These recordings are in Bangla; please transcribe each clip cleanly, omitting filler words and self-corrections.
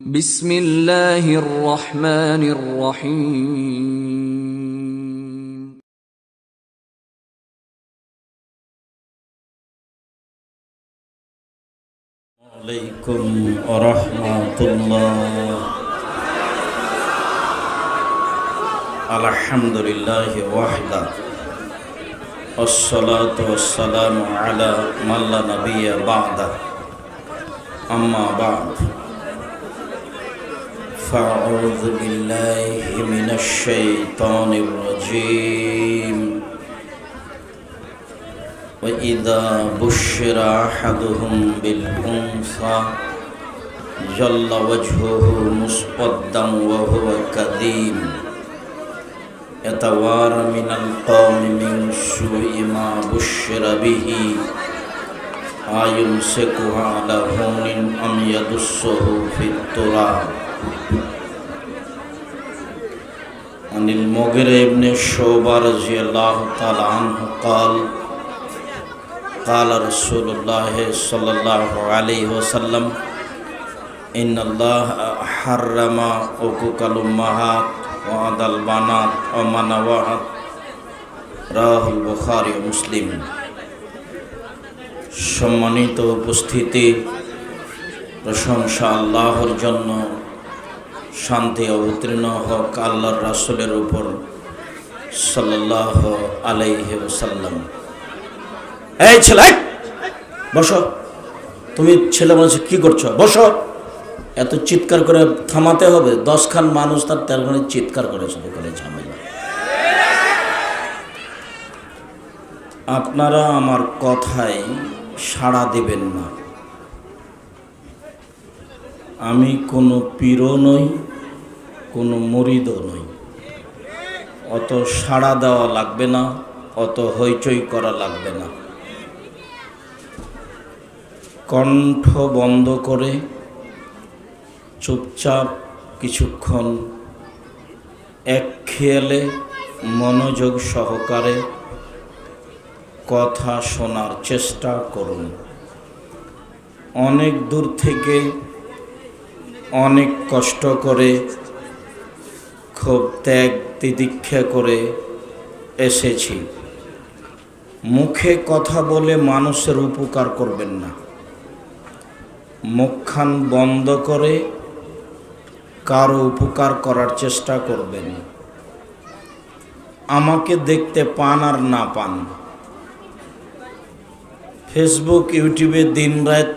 بسم الله الرحمن الرحيم عليكم ورحمة الله. الحمد لله وحده والصلاة والسلام على من لا نبي بعده. أما بعد فأعوذ بالله من الشيطان الرجيم. وإذا بشر أحدهم بالأنثى ظل وجهه مسودا وهو كظيم يتوارى من القوم من سوء ما بشر به أيمسكه على هون أم يدسه في التراب. عن المغيرة بن شعبة رضي الله تعالى عنه قال قال رسول الله صلى الله عليه وسلم إن الله حرم عقوق الأمهات وعد البنات ومنوعت রাহ বুখারী ও মুসলিম। সম্মানিত উপস্থিতি, প্রশংসা আল্লাহর জন্য, শান্তি অবতীর্ণ হোক আল্লাহর রাসূলের উপর সাল্লাল্লাহু আলাইহি ওয়াসাল্লাম। এই ছেলে, বসো। তুমি ছেলে মানুষ কি করছো? বসো। এত চিৎকার করে থামাতে হবে? 10 খান মানুষ তার 13 খানে চিৎকার করে শুরু করে ঝামেলা। আপনারা আমার কথায় সাড়া দিবেন না। আমি কোনো পীরও নই, কোনো মুরিদও নই। অত সাড়া দেওয়া লাগবে না, অত হইচই করা লাগবে না। কণ্ঠ বন্ধ করে চুপচাপ কিছুক্ষণ এক খেয়ালে মনোযোগ সহকারে কথা শোনার চেষ্টা করুন। অনেক দূর থেকে অনেক কষ্ট করে খুব ত্যাগ তিতিক্ষা করে এসেছি। মুখে কথা বলে মানুষের উপকার করবেন না। মুখখান বন্ধ করে কারো উপকার করার চেষ্টা করবেন। আমাকে দেখতে পান আর না পান, ফেসবুক ইউটিউবে দিনরাত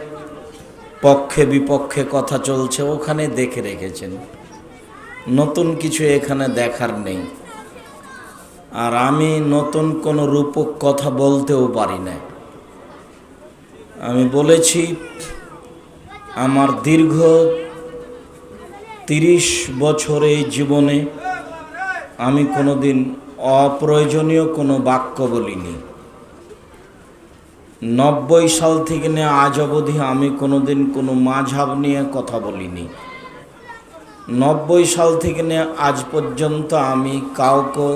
পক্ষে বিপক্ষে কথা চলছে, ওখানে দেখে রেখেছেন। নতুন কিছু এখানে দেখার নেই। আর আমি নতুন কোনো রূপক কথা বলতেও পারি না। আমি বলেছি আমার দীর্ঘ 30 বছর এই জীবনে আমি কোনোদিন অপ্রয়োজনীয় কোনো বাক্য বলিনি। 90 সাল থেকে নিয়ে আজ অবধি আমি কোনোদিন কোনো মাযহাব নিয়ে কথা বলিনি। 90 সাল থেকে নিয়ে আজ পর্যন্ত আমি কাউকে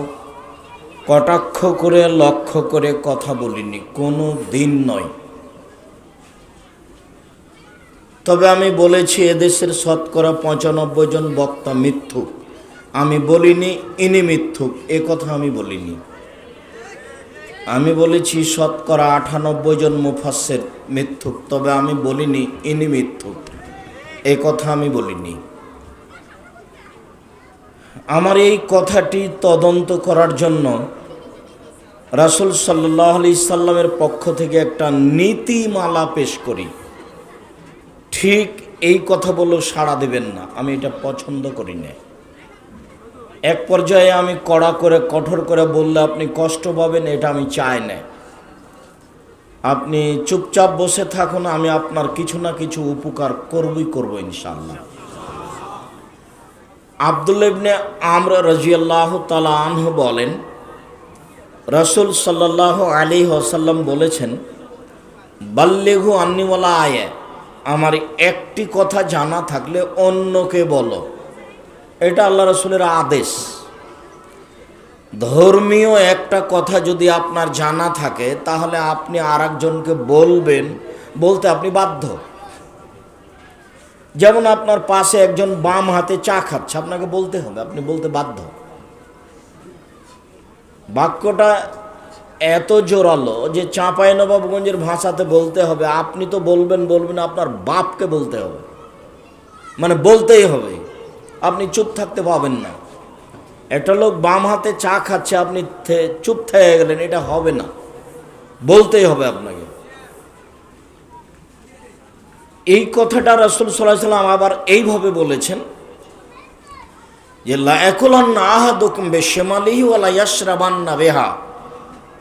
কটাক্ষ করে লক্ষ্য করে কথা বলিনি, কোনো দিন নয়। তবে আমি বলেছি এদেশের শতকরা 95 জন বক্তা মিথ্যুক। আমি বলিনি ইনি মিথ্যুক, এ কথা আমি বলিনি। আমি বলেছি শতকরা 98 জন মুফাসসির মিথ্যুক, তবে আমি বলিনি ইনি মিথ্যুক, এ কথা আমি বলিনি। আমার এই কথাটি তদন্ত করার জন্য রাসূল সাল্লাল্লাহু আলাইহি সাল্লামের পক্ষ থেকে একটা নীতিমালা পেশ করি। ঠিক এই কথা বলেও সাড়া দেবেন না, আমি এটা পছন্দ করি না। এক পর্যায়ে আমি কড়া করে কঠোর করে বললে আপনি কষ্ট পাবেন, এটা আমি চাই না। আপনি চুপচাপ বসে থাকুন, আমি আপনার কিছু না কিছু উপকার করব ইনশাআল্লাহ। আব্দুল্লাহ ইবনে আমর রাদিয়াল্লাহু তাআলা আনহু বলেন, রাসূল সাল্লাল্লাহু আলাইহি ওয়াসাল্লাম বলেছেন, বাল্লিগু আন্নী ওয়ালা আয়া, আমার একটি কথা জানা থাকলে অন্যকে বলো। এটা আল্লাহ রাসূলের আদেশ। ধর্মীয় একটা কথা যদি আপনার জানা থাকে তাহলে আপনি আরেকজনকে বলবেন, বলতে আপনি বাধ্য। যেমন আপনার পাশে একজন বাম হাতে চা খাচ্ছে, আপনাকে বলতে হবে, আপনি বলতে বাধ্য। বাক্যটা এত জোরালো যে চাঁপাইনবাবগঞ্জের ভাষাতে বলতে হবে, আপনি তো বলবেন আপনার বাপকে বলতে হবে, মানে বলতেই হবে, আপনি চুপ থাকতে পাবেন না। একটা লোক বাম হাতে চা খাচ্ছে, আপনি চুপ থেকে গেলেন, এটা হবে না, বলতেই হবে আপনাকে। এই কথাটা রাসূল সাল্লাল্লাহু আলাইহি ওয়াসাল্লাম আবার এইভাবে বলেছেন যে লা ইয়াকুলান্না আহাদুকুম বিশিমালিহি ওয়া লা ইয়াশরাবান্না বিহা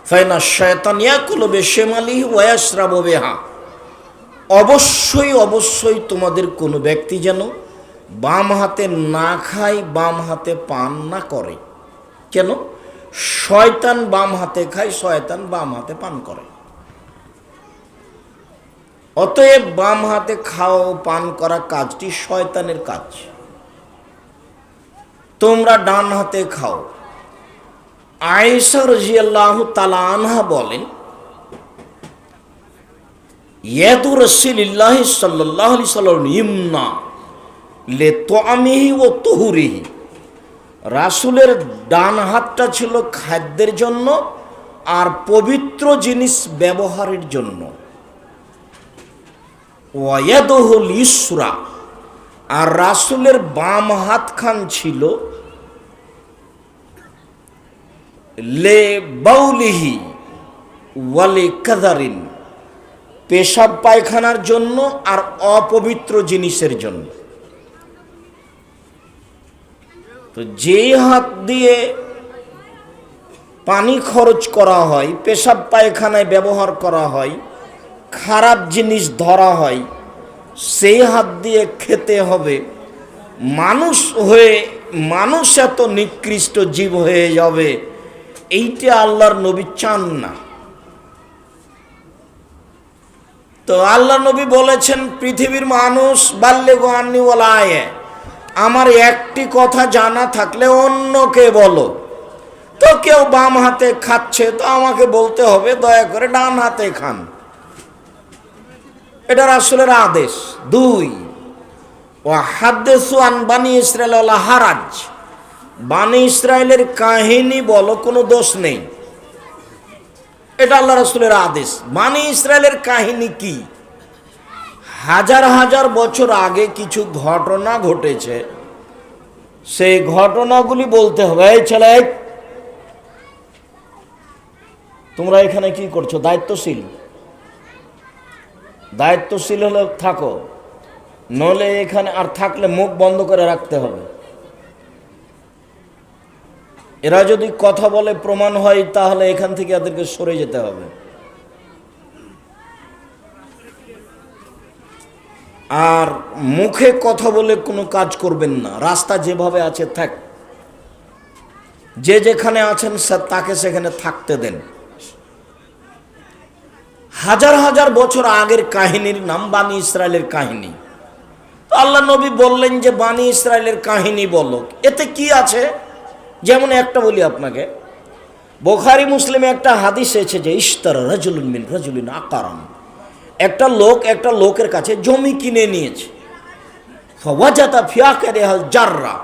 ফাইনা শায়তান ইয়াকুলু বিশিমালিহি ওয়া ইয়াশরাবু বিহা। অবশ্যই তোমাদের কোনো ব্যক্তি যেন বাম হাতে না খায়, বাম হাতে পান না করে। কেন? শয়তান বাম হাতে খায়, শয়তান বাম হাতে পান করে। অতএব বাম হাতে খাও পান করা কাজটি শয়তানের কাজ, তোমরা ডান হাতে খাও। আয়েশা রাদিয়াল্লাহু তাআলা আনহা বলেন, ইয়াদু রাসূলিল্লাহি সাল্লাল্লাহু আলাইহি ওয়াসাল্লাম ইমনা লিতাআমিহি ওয়া তুহুরিহি। রাসূলের ডান হাতটা ছিল খাদ্যের জন্য আর পবিত্র জিনিস ব্যবহারের জন্য। ওয়ায়াদুহুল ইসরা, আর রাসূলের বাম হাতখান ছিল লে বাউলিহি ওয়ালি কাযারিন, পেশাব পায়খানার জন্য আর অপবিত্র জিনিসের জন্য। তো যে হাত দিয়ে পানি খরচ করা হয়, পেশাব পায়খানায় ব্যবহার করা হয়, খারাপ জিনিস ধরা হয়, সেই হাত দিয়ে খেতে হবে। মানুষ এত নিকৃষ্ট জীব হয়ে যাবে, এইটা আল্লাহর নবী চান না। তো আল্লাহ নবী বলেছেন, পৃথিবীর মানুষ বাল্লিগু আন্নী ওয়ালা আয়া, আমার একটি কথা জানা থাকলে অন্যকে বলো। তো কেউ বাম হাতে খাচ্ছে, তো আমাকে বলতে হবে দয়া করে ডান হাতে খান, এটা রাসূলের আদেশ। 2, ওয়া হাদিসু আন বানি ইসরাইল ওয়ালা হারাজ, বানি ইসরাইলের কাহিনী বলো, কোনো দোষ নেই, এটা আল্লাহ রাসূলের আদেশ। বানি ইসরাইলের কাহিনী কি? হাজার বছর আগে কিছু ঘটনা ঘটেছে, সেই ঘটনাগুলি বলতে হবে। এই ছেলে, তোমরা এখানে কি করছো? দায়িত্বশীল হলে থাকো, নলে এখানে আর থাকলে মুখ বন্ধ করে রাখতে হবে। এরা যদি কথা বলে প্রমাণ হয়, তাহলে এখান থেকে এদেরকে সরে যেতে হবে। আর মুখে কথা বলে কোনো কাজ করবেন না। রাস্তা যেভাবে আছে থাক, যে যেখানে আছেন তাকে সেখানে থাকতে দেন। হাজার বছর আগের কাহিনীর নাম বানি ইসরায়েলের কাহিনী। তো আল্লাহ নবী বললেন যে বানি ইসরায়েলের কাহিনী বলো, এতে কি আছে? যেমন একটা বলি আপনাকে, বুখারী মুসলিমে একটা হাদিস এসেছে যে ইশতারা রাজুলুন মিন রাজুলিন আকারান, একটা লোকের কাছে জমি কিনে নিয়েছে। ফাওয়াজাতা ফি আকারিহাল জাররা,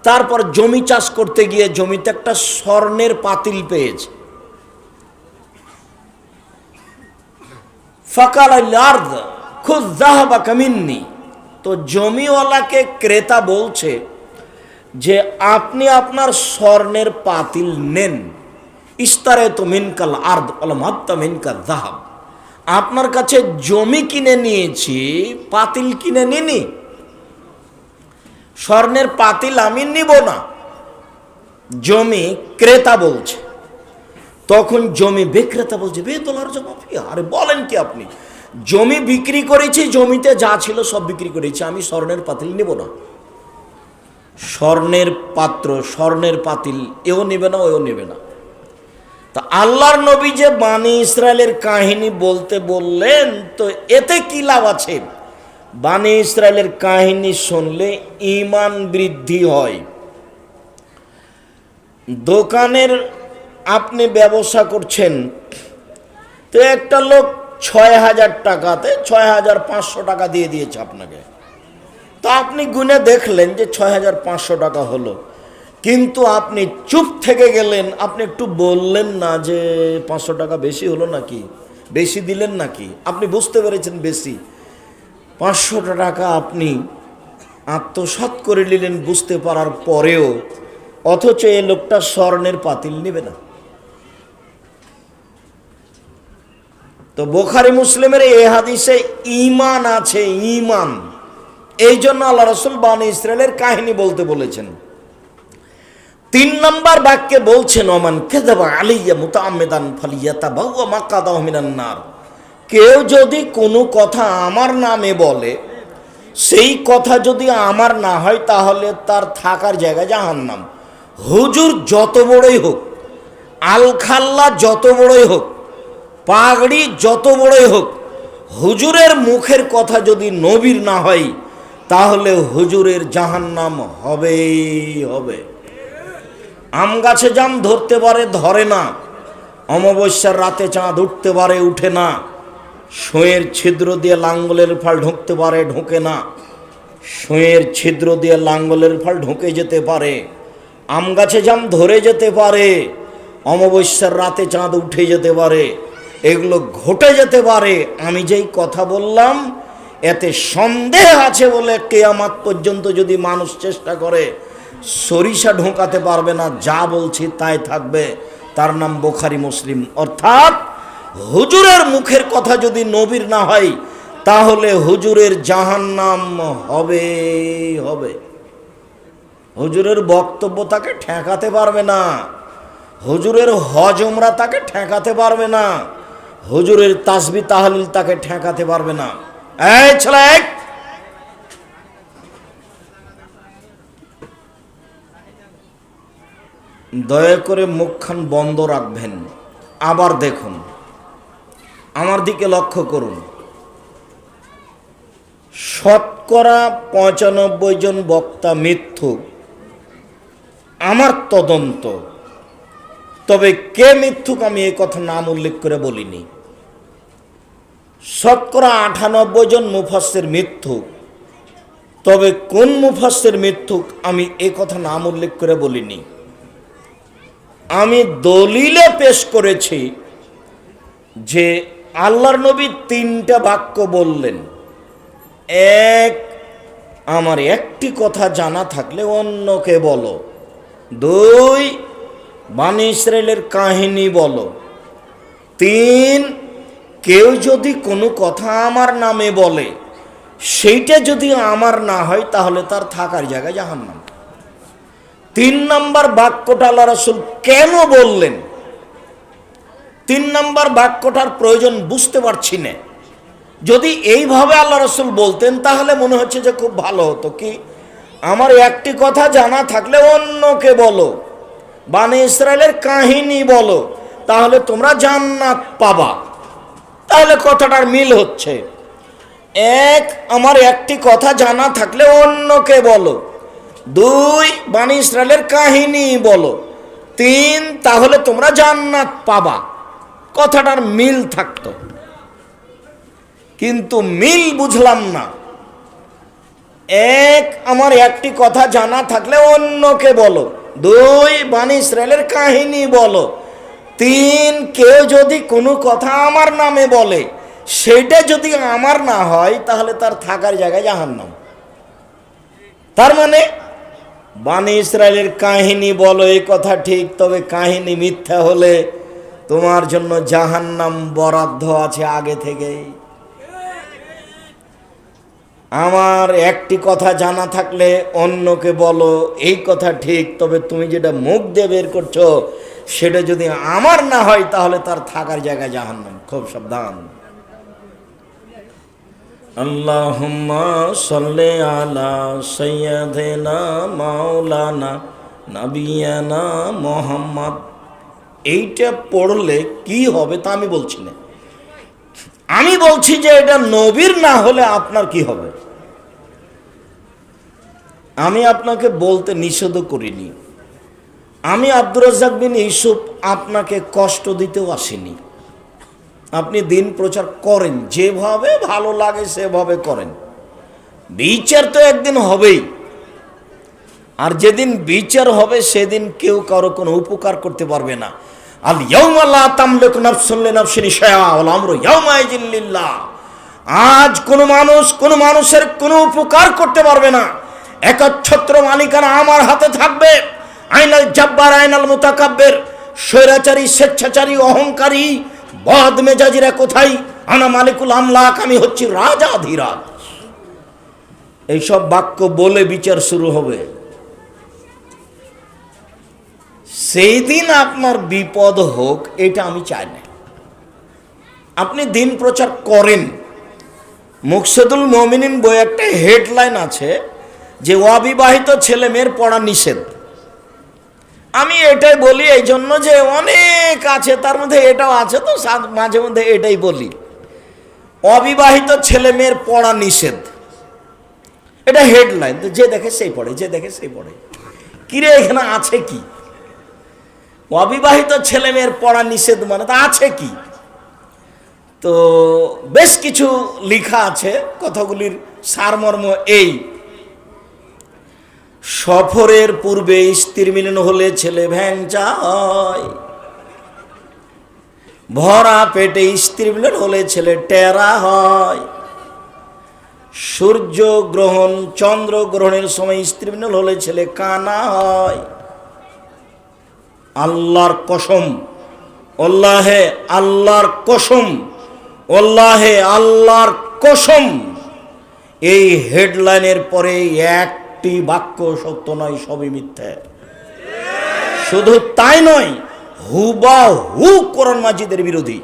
তারপর জমি চাষ করতে গিয়ে জমিতে একটা স্বর্ণের পাতিল পেয়েছে। ফাকাল আল আরদ খুয যাহাবাকা মিন্নি, তো জমিওয়ালাকে ক্রেতা বলছে যে আপনি আপনার স্বর্ণের পাতিল নেন। ইশতারাতু মিনকাল আরদ ওয়ালাম আবতা মিনকা যাহাব, আপনার কাছে জমি কিনে নিয়েছি, পাতিল কিনে নিনি, স্বর্ণের পাতিল আমি নিব না, জমি ক্রেতা বলছে। তখন জমি বিক্রেতা বলছে বেতলার জমা ফিয়া, আরে বলেন কি আপনি? জমি বিক্রি করেছি, জমিতে যা ছিল সব বিক্রি করেছি, আমি স্বর্ণের পাতিল নিব না। স্বর্ণের পাত্র, স্বর্ণের পাতিল, এও নেবে না, ওও নেবে না। তা আল্লাহর নবী যে বানি ইসরায়েলের কাহিনী বলতে বললেন, তো এতে কি লাভ আছে? বানি ইসরায়েলের কাহিনী শুনলে ঈমান বৃদ্ধি হয়। দোকানের আপনি ব্যবসা করছেন, তো একটা লোক ৬,০০০ টাকাতে ৬,৫০০ টাকা দিয়ে দিয়েছে আপনাকে। তো আপনি গুনে দেখলেন যে 6,500 টাকা হলো, কিন্তু আপনি চুপ থেকে গেলেন, আপনি একটু বললেন না যে 500 টাকা বেশি হলো নাকি, বেশি দিলেন নাকি। আপনি বুঝতে পেরেছেন বেশি, 500 টাকা আপনি আত্মসাৎ করে নিলেন বুঝতে পারার পরেও, অথচ এই লোকটা স্বর্ণের পাতিল নেবে না। তো বুখারী মুসলিমের এই হাদিসে ঈমান আছে, ঈমান। এই জন্য আল্লাহ রাসূল বনী ইসরাইলের কাহিনী বলতে বলেছেন। 3 নম্বর বাক্যে বলছেন, ওমান কাযাবা আলাইয়া মুতাআম্মিদান ফালিয়াতাবাওয়া মাকআদাহু মিনান নার। কেউ যদি কোনো কথা আমার নামে বলে, সেই কথা যদি আমার না হয় তাহলে তার থাকার জায়গা জাহান্নাম। হুজুর যত বড়ই হোক, আলখাল্লা যত বড়ই হোক, পাগড়ি যত বড়ই হোক, হুজুরের মুখের কথা যদি নবীর না হয় তাহলে হুজুরের জাহান্নাম হবেই হবে। আম গাছে জাম ধরতে পারে, ধরে না। অমাবস্যার রাতে চাঁদ উঠতে পারে, উঠে না। সুঁয়ের ছিদ্র দিয়ে লাঙ্গলের ফাল ঢুকতে পারে, ঢোকে না। সুঁয়ের ছিদ্র দিয়ে লাঙ্গলের ফাল ঢুকে যেতে পারে। আম গাছে জাম ধরে যেতে পারে, অমাবস্যার রাতে চাঁদ উঠে যেতে পারে, এগুলো ঘটে যেতে পারে। আমি যেই কথা বললাম এতে সন্দেহ আছে বলে কিয়ামত পর্যন্ত যদি মানুষ চেষ্টা করে, সরিষা ঢোকাতে পারবে না। যা বলছি তাই থাকবে। তার নাম বুখারী মুসলিম। অর্থাৎ হুজুরের মুখের কথা যদি নবীর না হয় তাহলে হুজুরের জাহান্নাম হবে হবে। হুজুরের বক্তব্য তাকে ঠেকাতে পারবে না, হুজুরের হজ উমরা তাকে ঠেকাতে পারবে না, হুজুরের তাসবিহ তাহলিল তাকে ঠেকাতে পারবে না। এই ছেলে, দয়া করে মুখখান বন্ধ রাখবেন। আবার দেখুন, আমার দিকে লক্ষ্য করুন। শতকরা 95 জন বক্তা মিথ্যুক, আমার তদন্ত। তবে কে মিথ্যুক আমি এই কথা নাম উল্লেখ করে বলিনি। শতকরা 98 জন মুফাসসির মিথ্যুক, তবে কোন মুফাসসির মিথ্যুক আমি এই কথা নাম উল্লেখ করে বলিনি। আমি দলিলে পেশ করেছি যে আল্লাহর নবী 3টা বাক্য বললেন। এক, আমার একটি কথা জানা থাকলে অন্যকে বলো। 2, বনী ইসরাইলের কাহিনী বলো। 3, কেউ যদি কোনো কথা আমার নামে বলে, সেইটা যদি আমার না হয় তাহলে তার থাকার জায়গা জাহান্নাম। 3 নম্বর বাক্যটা আল্লাহ রাসূল কেন বললেন? 3 নম্বর বাক্যটার প্রয়োজন বুঝতে পারছি না। যদি এইভাবে আল্লাহ রাসূল বলতেন তাহলে মনে হচ্ছে যে খুব ভালো হতো। কি, আমার একটি কথা জানা থাকলে অন্যকে বলো, বনী ইসরাইলের কাহিনী বলো, তাহলে তোমরা জান্নাত পাবা। তাহলে কথাটার মিল হচ্ছে। এক, আমার একটি কথা জানা থাকলে অন্যকে বলো। 2, বনী ইসরাইলের কাহিনী বলো। 3, তাহলে তোমরা জান্নাত পাবা। কথাটার মিল থাকতো, কিন্তু মিল বুঝলাম না। এক, আমার একটি কথা জানা থাকলে অন্যকে বলো। 2, বনী ইসরাইলের কাহিনী বলো। 3, কেউ যদি কোনো কথা আমার নামে বলে, সেটা যদি আমার না হয় তাহলে তার থাকার জায়গায় জাহান্নাম। তার মানে বনী ইসরাইলের কাহিনী বলো, এই কথা ঠিক, তবে কাহিনী মিথ্যা হলে তোমার জন্য জাহান্নাম বরাদ্দ আছে আগে থেকেই। আমার একটি কথা জানা থাকলে অন্যকে বলো, এই কথা ঠিক, তবে তুমি যেটা মুখ দিয়ে বের করছো সেটা যদি আমার না হয় তাহলে তার থাকার জায়গায় জাহান্নাম। খুব সাবধান। আল্লাহুম্মা সাল্লি আলা সাইয়্যিদিনা মাওলানা নবিয়ানা মুহাম্মদ। এইটা পড়লে কি হবে তা আমি বলছি না। আমি বলছি যে এটা নবীর না হলে আপনার কি হবে। আমি আপনাকে বলতে নিষেধ করিনি। আমি আব্দুর রাজ্জাক বিন ইউসুফ আপনাকে কষ্ট দিতেও আসিনি। আপনি দিন প্রচার করেন, যেভাবে ভালো লাগে সেভাবে করেন। বিচার তো একদিন হবেই, আর যেদিন বিচার হবে সেদিন কেউ কারো কোনো উপকার করতে পারবে না। আল ইয়াউমা লা তামলিকু নাফসুন লিনাফসিন শাইআ ওয়াল আমরু ইয়াউমাইযিন লিল্লাহ। আজ কোনো মানুষ কোনো মানুষের কোনো উপকার করতে পারবে না, একচ্ছত্র মালিকানা আমার হাতে থাকবে। আইনাল জাব্বার আইনাল মুতাকাব্বির, স্বৈরাচারী, স্বেচ্ছাচারী, অহংকারী, বদ মেজাজিরা কোথায়? আনা মালিকুল আমলাক, আমি হচ্ছি রাজাধিরাজ। এইসব বাক্য বলে বিচার শুরু হবে। সেই দিন আপনার বিপদ হোক, এটা আমি চাই না। আপনি দিন প্রচার করেন। মুকসেদুল মুমিনিন বই একটা হেডলাইন আছে যে অবিবাহিত ছেলে মেয়ের পড়া নিষেধ। আমি এটাই বলি এই জন্য যে অনেক আছে, তার মধ্যে এটাও আছে, তো মাঝে মধ্যে এটাই বলি, অবিবাহিত ছেলে মেয়ের পড়া নিষেধ। এটা হেডলাইন, তো যে দেখে সেই পড়ে, যে দেখে সেই পড়ে। কিরে এখানে আছে কি? অবিবাহিত ছেলে মেয়ের পড়া নিষেধ মানে তা আছে কি? তো বেশ কিছু লেখা আছে, কথাগুলির সারমর্ম এই: সফরের পূর্বে স্ত্রী মিলন হলে ছেলে ভ্যাংচা হয়, ভরা পেটে স্ত্রী মিলন হলে ছেলে টেরা হয়, সূর্য গ্রহণ চন্দ্র গ্রহণের সময় স্ত্রী মিলন হলে ছেলে কানা হয়। আল্লাহর কসম, আল্লাহে আল্লাহর কসম, আল্লাহে আল্লাহর কসম, এই হেডলাইনের পরে একটি বাক্য সত্য নয়, সবই মিথ্যা। শুধু তাই নয়, হুবাহু কোরআন মাজিদের বিরোধী।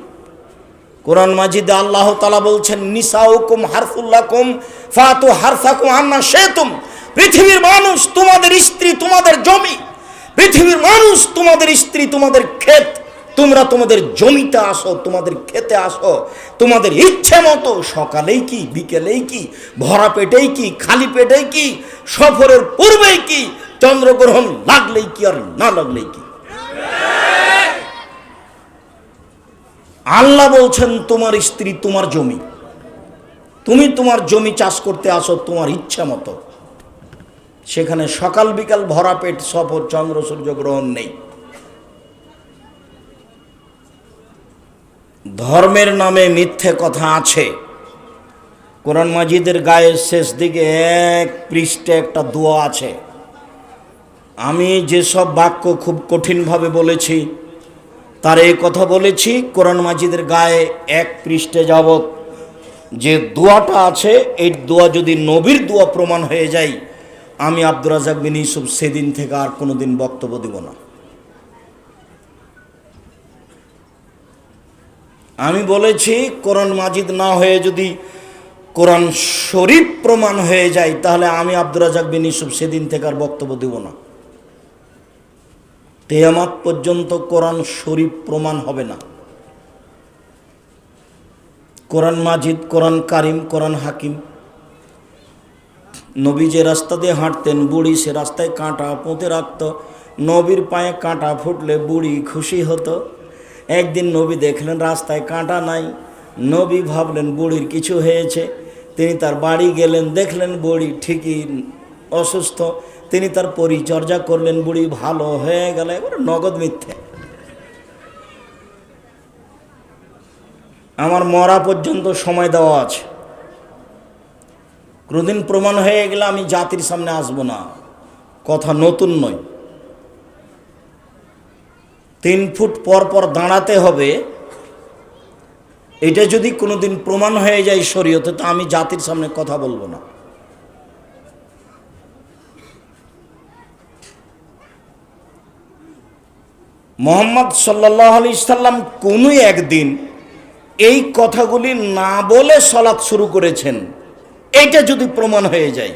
কোরআন মাজিদে আল্লাহ তাআলা বলছেন, নিসাউকুম হারসুল লাকুম ফাতু হারসাকুম আন্না শিতুম। পৃথিবীর মানুষ তোমাদের স্ত্রী, তোমাদের জমি। পৃথিবীর মানুষ তোমাদের স্ত্রী, তোমাদের ক্ষেত। তোমরা তোমাদের জমিতে আসো, তোমাদের খেতে আসো, তোমাদের ইচ্ছে মতো। সকালেই কি, বিকেলেই কি, ভরা পেটেই কি, খালি পেটেই কি, সফরের পূর্বেই কি, চন্দ্রগ্রহণ লাগলেই কি আর না লাগলেই কি। আল্লাহ বলছেন তোমার স্ত্রী তোমার জমি, তুমি তোমার জমি চাষ করতে আসো তোমার ইচ্ছা মতো। সেখানে সকাল বিকাল ভরা পেট, সফর, চন্দ্র সূর্য গ্রহণ নেই। ধর্মের নামে মিথ্যে কথা আছে। কোরআন মাজিদের গায়ের শেষ দিকে এক পৃষ্ঠে একটা দোয়া আছে। আমি যেসব বাক্য খুব কঠিনভাবে বলেছি তার এই কথা বলেছি, কোরআন মাজিদের গায়ে এক পৃষ্ঠে যাবত যে দোয়াটা আছে, এই দোয়া যদি নবীর দোয়া প্রমাণ হয়ে যায়, আমি আব্দুর রাজ্জাক বিন ইউসুফ সেদিন থেকে আর কোনোদিন বক্তব্য দিব না। আমি বলেছি কোরআন মাজিদ না হয়ে যদি কোরআন শরীফ প্রমাণ হয়ে যায়, তাহলে আমি আব্দুর রাজ্জাক বিন ইউসুফ সেদিন থেকে আর বক্তব্য দিব না। কিয়ামত পর্যন্ত কোরআন শরীফ প্রমাণ হবে না। কোরআন মাজিদ, কোরআন কারিম, কোরআন হাকিম। নবী যে রাস্তা দিয়ে হাঁটতেন, বুড়ি সে রাস্তায় কাঁটা পুঁতে রাখত। নবীর পায়ে কাঁটা ফুটলে বুড়ি খুশি হতো। একদিন নবী দেখলেন রাস্তায় কাঁটা নাই, নবী ভাবলেন বুড়ির কিছু হয়েছে। তিনি তার বাড়ি গেলেন, দেখলেন বুড়ি ঠিকই অসুস্থ। তিনি তার পরিচর্যা করলেন, বুড়ি ভালো হয়ে গেল। এবার নগদ মিথ্যে। আমার মরা পর্যন্ত সময় দেওয়া আছে। কোনদিন প্রমাণ হয়ে গেলে আমি জাতির সামনে আসবো না, কথা নতুন নয়। 3 ফুট পর পর দাঁড়াতে হবে, এটা যদি কোনোদিন প্রমাণ হয়ে যায় শরীয়তে, তো আমি জাতির সামনে কথা বলবো না। মুহাম্মদ সাল্লাল্লাহু আলাইহি সাল্লাম কোনো একদিন এই কথাগুলি না বলে সালাত শুরু করেছেন, এটা যদি প্রমাণ হয়ে যায়।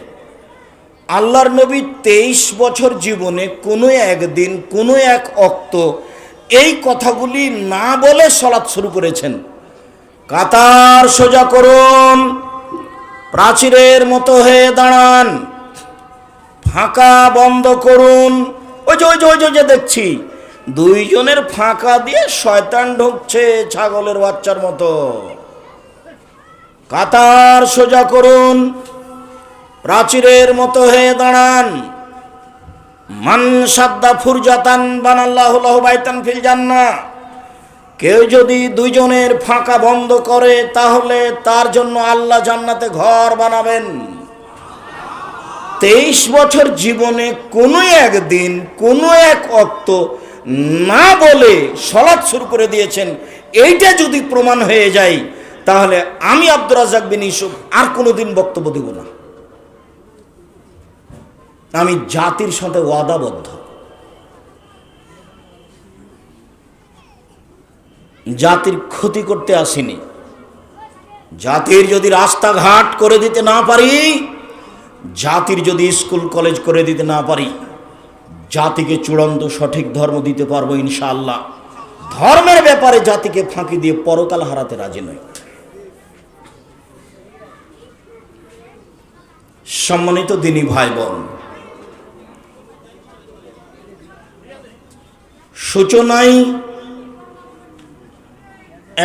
আল্লাহর নবী 23 বছর জীবনে কোনো একদিন কোনো এক অক্ত এই কথাগুলি না বলে সালাত শুরু করেছেন। কাতার সোজা করুন, প্রাচীরের মতো হয়ে দাঁড়ান, ফাঁকা বন্ধ করুন। ওই যে দেখছি 2 জনের ফাঁকা দিয়ে শয়তান ঢুকছে ছাগলের বাচ্চার মতো। কাতার সোজা করুন, প্রাচীরের মতো হয়ে দাঁড়ান। মান সাদ্দা ফুরজাতান বানাল্লাহু লাহু বাইতান ফিল জান্নাহ, কেউ যদি দুইজনের ফাঁকা বন্ধ করে তাহলে তার জন্য আল্লাহ জান্নাতে ঘর বানাবেন। 23 বছর জীবনে কোনো একদিন কোনো এক ওয়াক্ত না বলে সালাত শুরু করে দিয়েছেন, এইটা যদি প্রমাণ হয়ে যায় তাহলে আমি আব্দুর রাজ্জাক বিন ইউসুফ আর কোনোদিন বক্তব্য দেব না। আমি জাতির সাথে ওয়াদাবদ্ধ। জাতির ক্ষতি করতে আসিনি। জাতির যদি রাস্তাঘাট করে দিতে না পারি, জাতির যদি স্কুল কলেজ করে দিতে না পারি, জাতিকে চূড়ান্ত সঠিক ধর্ম দিতে পারবো ইনশাআল্লাহ। ধর্মের ব্যাপারে জাতিকে ফাঁকি দিয়ে পরকাল হারাতে রাজি নই। সম্মানিত দিনী ভাই বোন, সূচনায়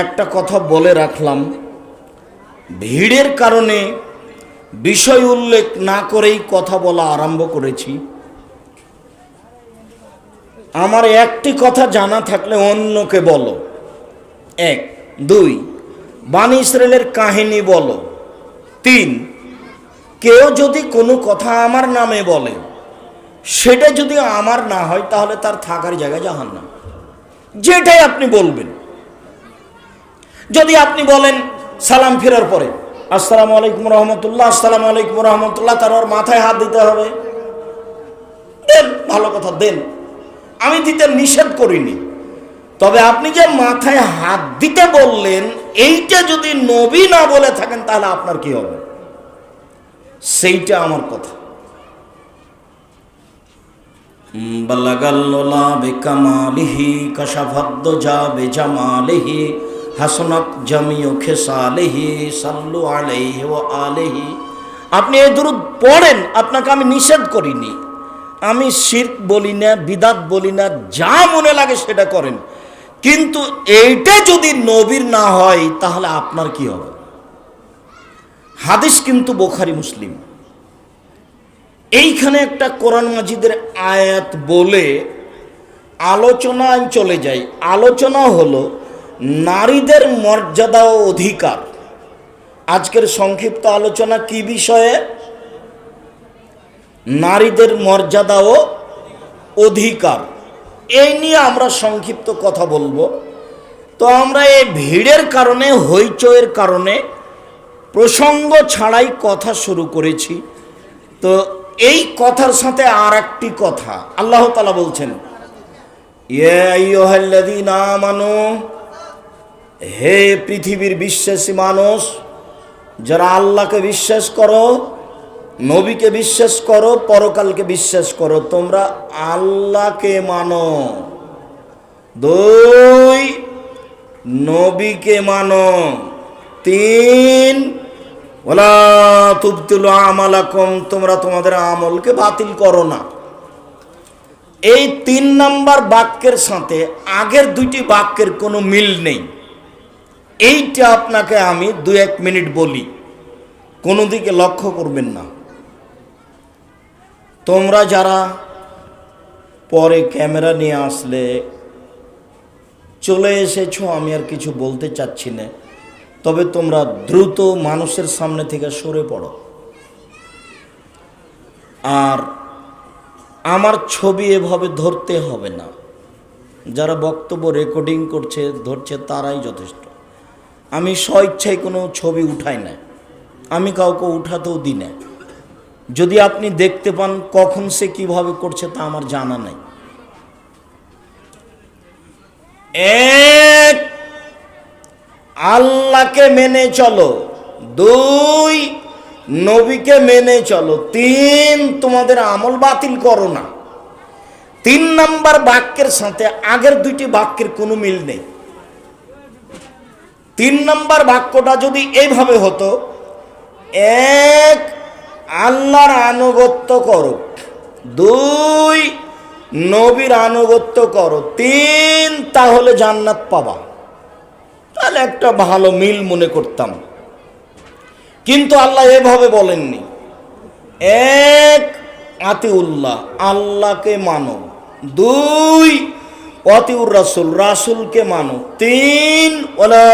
একটা কথা বলে রাখলাম, ভিড়ের কারণে বিষয় উল্লেখ না করেই কথা বলা আরম্ভ করেছি। আমার একটি কথা জানা থাকলে অন্যকে বলো, 1। 2, বানী ইসরায়েলের কাহিনী বলো। 3, কেউ যদি কোনো কথা আমার নামে বলে, সেটা যদি আমার না হয় তাহলে তার থাকার জায়গা জাহান্নাম। যেটাই আপনি বলবেন। যদি আপনি বলেন সালাম ফেরার পরে আসসালামু আলাইকুম রহমতুল্লাহ, আসসালামু আলাইকুম রহমতুল্লাহ, তার ওর মাথায় হাত দিতে হবে, দেন, ভালো কথা দেন, আমি দিতে নিষেধ করিনি। তবে আপনি যে মাথায় হাত দিতে বললেন, এইটা যদি নবী না বলে থাকেন তাহলে আপনার কি হবে, সেইটা আমার কথা। বালাগাল্লাহ বিকামালিহি কাশাফাদ্দজা বিজামালিহি হাসনাত জামিউ খিসালিহি সাল্লু আলাইহি ওয়া আলিহি। আপনি এই দুরূদ পড়েন, আপনাকে আমি নিষেধ করিনি। আমি শিরক বলি না, বিদাত বলি না, যা মনে লাগে সেটা করেন, কিন্তু এইটা যদি নবীর না হয় তাহলে আপনার কি হবে। হাদিস কিন্তু বুখারী মুসলিম। এইখানে একটা কোরআন মাজিদের আয়াত বলে আলোচনায় চলে যাই। আলোচনা হলো নারীদের মর্যাদা ও অধিকার। আজকের সংক্ষিপ্ত আলোচনা কি বিষয়ে? নারীদের মর্যাদা ও অধিকার, এই নিয়ে আমরা সংক্ষিপ্ত কথা বলবো। তো আমরা এই ভিড়ের কারণে, হইচইয়ের কারণে প্রসঙ্গ ছাড়াই কথা শুরু করেছি। তো এই কথার সাথে আর একটি কথা, আল্লাহ তাআলা বলছেন, ইয়া আইয়ুহাল্লাযীনা আমানু, হে পৃথিবীর বিশ্বাসী মানুষ, যারা আল্লাহকে বিশ্বাস করো, নবীকে বিশ্বাস করো, পরকালকে বিশ্বাস করো, তোমরা আল্লাহকে মানো। 2, নবীকে মানো। 3, ওয়ালা তুবতিলু আমালাকুম, তোমরা তোমাদের আমলকে বাতিল করো না। এই 3 নাম্বার বাক্যের সাথে আগের 2টি বাক্যের কোনো মিল নেই। এইটা আপনাকে আমি 2-1 মিনিট বলি, কোনো দিকে লক্ষ্য করবেন না। তোমরা যারা পরে ক্যামেরা নিয়ে আসলে চলে এসেছো, আমি আর কিছু বলতে চাচ্ছি না, তবে তোমরা দ্রুত মানুষের সামনে থেকে সরে পড়ো। আর আমার ছবি এভাবে ধরতে হবে না। যারা বক্তব্য রেকর্ডিং করছে, ধরছে, তারাই যথেষ্ট। আমি স্বইচ্ছায় কোনো ছবি উঠাই না, আমি কাউকে উঠাতেও দিই না। যদি আপনি দেখতে পান কখন সে কিভাবে করছে তা আমার জানা নাই। 1, আল্লাহকে মেনে চলো। 2, নবীকে মেনে চলো। 3, তোমাদের আমল বাতিল করো না। 3 নাম্বার বাক্যের সাথে আগের 2টি বাক্যের কোনো মিল নেই। 3 নাম্বার বাক্যটা যদি এইভাবে হতো, 1, আল্লাহর আনুগত্য করো। 2, নবীর আনুগত্য করো। 3, তাহলে জান্নাত পাবা। তাহলে একটা ভালো মিল মনে করতাম, কিন্তু আল্লাহ এভাবে বলেননি। এক, আতিউল্লাহ, আল্লাহকে মানো। দুই, আতিউর রাসূল, রাসূলকে মানো। তিন, ওয়ালা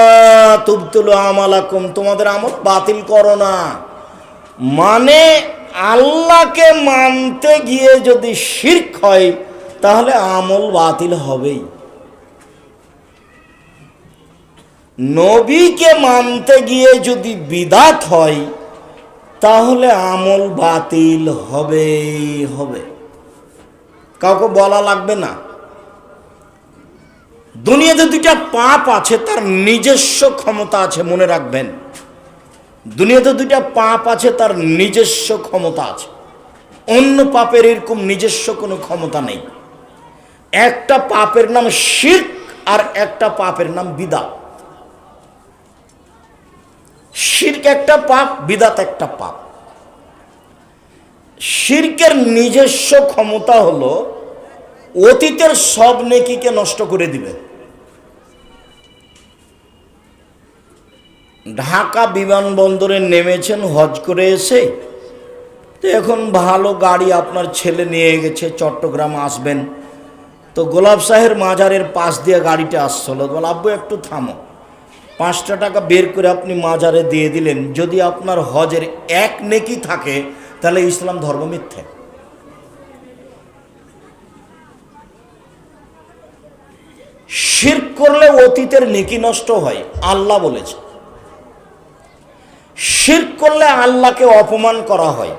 তুবতিলু আমালাকুম, তোমাদের আমল বাতিল করো না। মানে আল্লাহকে মানতে গিয়ে যদি শিরক হয় তাহলে আমল বাতিল হবেই। নবীকে মানতে গিয়ে যদি বিদাত হয় তাহলে আমল বাতিল হবেই হবে, কাউকে বলা লাগবে না। দুনিয়াতে দুইটা পাপ আছে, তার নিজস্ব ক্ষমতা আছে, মনে রাখবেন। দুনিয়াতে দুইটা পাপ আছে, তার নিজস্ব ক্ষমতা আছে। অন্য পাপের এরকম নিজস্ব কোনো ক্ষমতা নেই। একটা পাপের নাম শিরক আর একটা পাপের নাম বিদআত। শিরক একটা পাপ, বিদআত একটা পাপ। শিরকের নিজস্ব ক্ষমতা হলো অতীতের সব নেকিকে নষ্ট করে দিবে। ঢাকা বিমানবন্দরে নেমেছেন হজ করে এসে, তো এখন ভালো গাড়ি আপনার ছেলে নিয়ে গেছে, চট্টগ্রাম আসবেন, তো গোলাপ শাহের মাজারের পাশ দিয়ে গাড়িটা আসছিল। বল আব্বু একটু থামো, 5 টাকা বের করে আপনি মাজারে দিয়ে দিলেন। যদি আপনার হজের এক নেকি থাকে তাহলে ইসলাম ধর্ম মিথ্যে। শিরক করলে অতীতের নেকি নষ্ট হয়, আল্লাহ বলেছে। শিরক করলে আল্লাহকে অপমান করা হয়,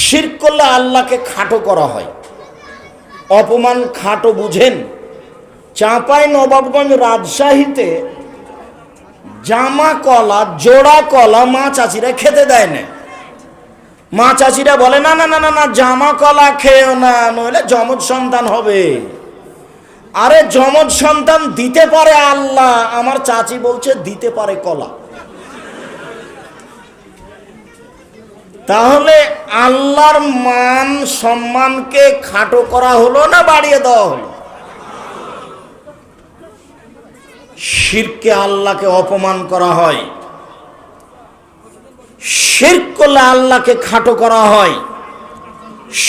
শিরক করলে আল্লাহকে খাটো করা হয়। অপমান খাটো বুঝেন? চাঁপাই নবাবগঞ্জ রাজশাহীতে জামা কলা, জোড়া কলা মা চাচিরা খেতে দেয় না। মা চাচিরা বলে না না না না না, জামা কলা খেয়েও না, নইলে যমজ সন্তান হবে। আরে যমজ সন্তান দিতে পারে আল্লাহ, আমার চাচি বলছে দিতে পারে কলা। তাহলে আল্লাহর মান সম্মানকে খাটো করা হলো না বাড়িয়ে দেওয়া হলো? শিরকে আল্লাহকে অপমান করা হয়, শিরক করলে আল্লাহকে খাটো করা হয়,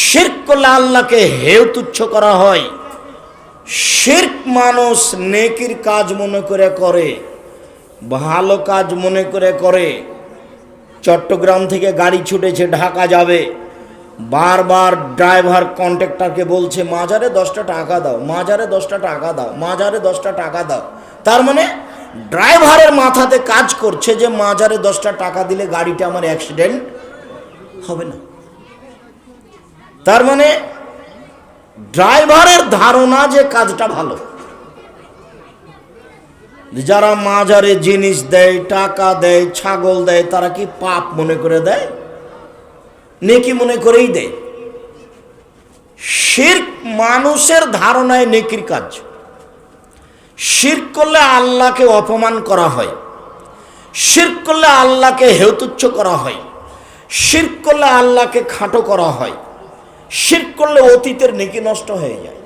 শিরক করলে আল্লাহকে হেয় তুচ্ছ করা হয়। শিরক মানুষ নেকির কাজ মনে করে করে, ভালো কাজ মনে করে করে। চট্টগ্রাম থেকে গাড়ি ছুটেছে, ঢাকা যাবে, বারবার ড্রাইভার কন্ট্রাক্টরকে বলছে মাজারে 10টা টাকা দাও, মাজারে 10টা টাকা দাও, মাজারে 10টা টাকা দাও। তার মানে ড্রাইভারের মাথাতে কাজ করছে যে মাজারে 10টা টাকা দিলে গাড়িটা আমার অ্যাক্সিডেন্ট হবে না। তার মানে ড্রাইভারের ধারণা যে কাজটা ভালো। যারা মাজারে জিনিস দেয়, টাকা দেয়, ছাগল দেয়, তারা কি পাপ মনে করে দেয়? নেকি মনে করেই দেয়। শিরক মানুষের ধারণায় নেকির কাজ। শিরক করলে আল্লাহকে অপমান করা হয়, শিরক করলে আল্লাহকে হেয়তুচ্ছ করা হয়, শিরক করলে আল্লাহকে খাটো করা হয়, শিরক করলে অতীতের নেকি নষ্ট হয়ে যায়।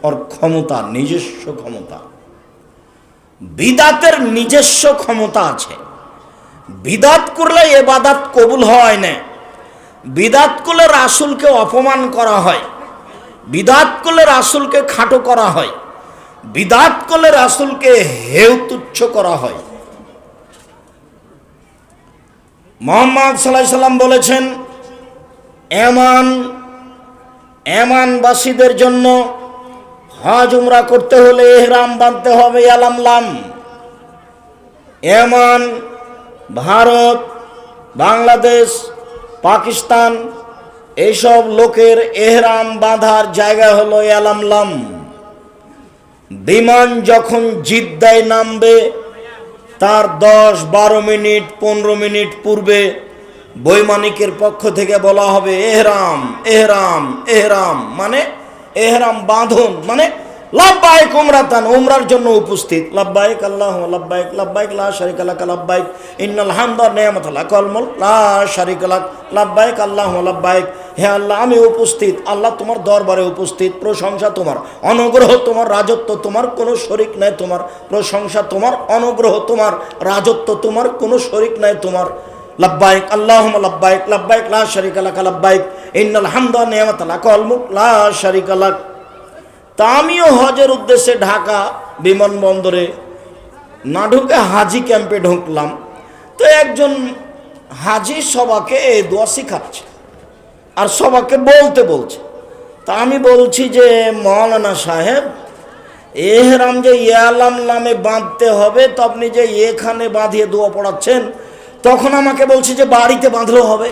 ওর ক্ষমতা, নিজস্ব ক্ষমতা। বিদাতের নিজস্ব ক্ষমতা আছে। বিদাত করলে ইবাদত কবুল হয় না। বিদাত করলে রাসূলকে অপমান করা হয়, বিদাত করলে রাসূলকে খাটো করা হয়, বিদাত করলে রাসূলকে হেয় তুচ্ছ করা হয়। মুহাম্মদ সাল্লাল্লাহু আলাইহি সাল্লাম বলেছেন, এমানবাসীদের জন্য হজ উমরা করতে হলে ইহরাম বাঁধতে হবে। ইয়ালামলাম, এমান, ভারত, বাংলাদেশ, পাকিস্তান, এইসব লোকের ইহরাম বাঁধার জায়গা হলো ইয়ালামলাম। বিমান যখন জিদ্দায় নামবে তার 10-12 মিনিট 15 মিনিট পূর্বে বৈমানিকের পক্ষ থেকে বলা হবে এহরাম এহরাম এহরাম, মানে এহরাম বাঁধন, মানে লাব্বাইক উমরাতান, উমরার জন্য উপস্থিত। লাব্বাইক আল্লাহুম্মা লাব্বাইক, লাব্বাইক লা শারীকা লাক লাব্বাইক, ইন্নাল হামদা ওয়ান নি'মাতা লাক ওয়াল মুলক লা শারীকা লাক, লাব্বাইক আল্লাহুম্মা লাব্বাইক। হে আল্লাহ, আমি উপস্থিত, আল্লাহ তোমার দরবারে উপস্থিত, প্রশংসা তোমার, অনুগ্রহ তোমার, রাজত্ব তোমার, কোনো শরীক নাই তোমার, প্রশংসা তোমার, অনুগ্রহ তোমার, রাজত্ব তোমার, কোনো শরীক নাই তোমার। লাব্বাইক আল্লাহুম্মা লাব্বাইক লাব্বাইক লা শারীকা লাক লাব্বাইক ইন্নাল হামদা ওয়া নি'মাতা লাক ওয়াল মুলক লা শারীকা লাক। তা আমিও হজের উদ্দেশ্যে ঢাকা বিমানবন্দরে না ঢুকে হাজি ক্যাম্পে ঢুকলাম। তো একজন হাজি সবাকে এই দোয়া শিখাচ্ছে আর সবাকে বলতে বলছে। তা আমি বলছি যে মৌলানা সাহেব, এহরাম যে ইয়ালাম নামে বাঁধতে হবে, তো আপনি যে এখানে বাঁধিয়ে দোয়া পড়াচ্ছেন, তখন আমাকে বলছে যে বাড়িতে বাঁধলেও হবে।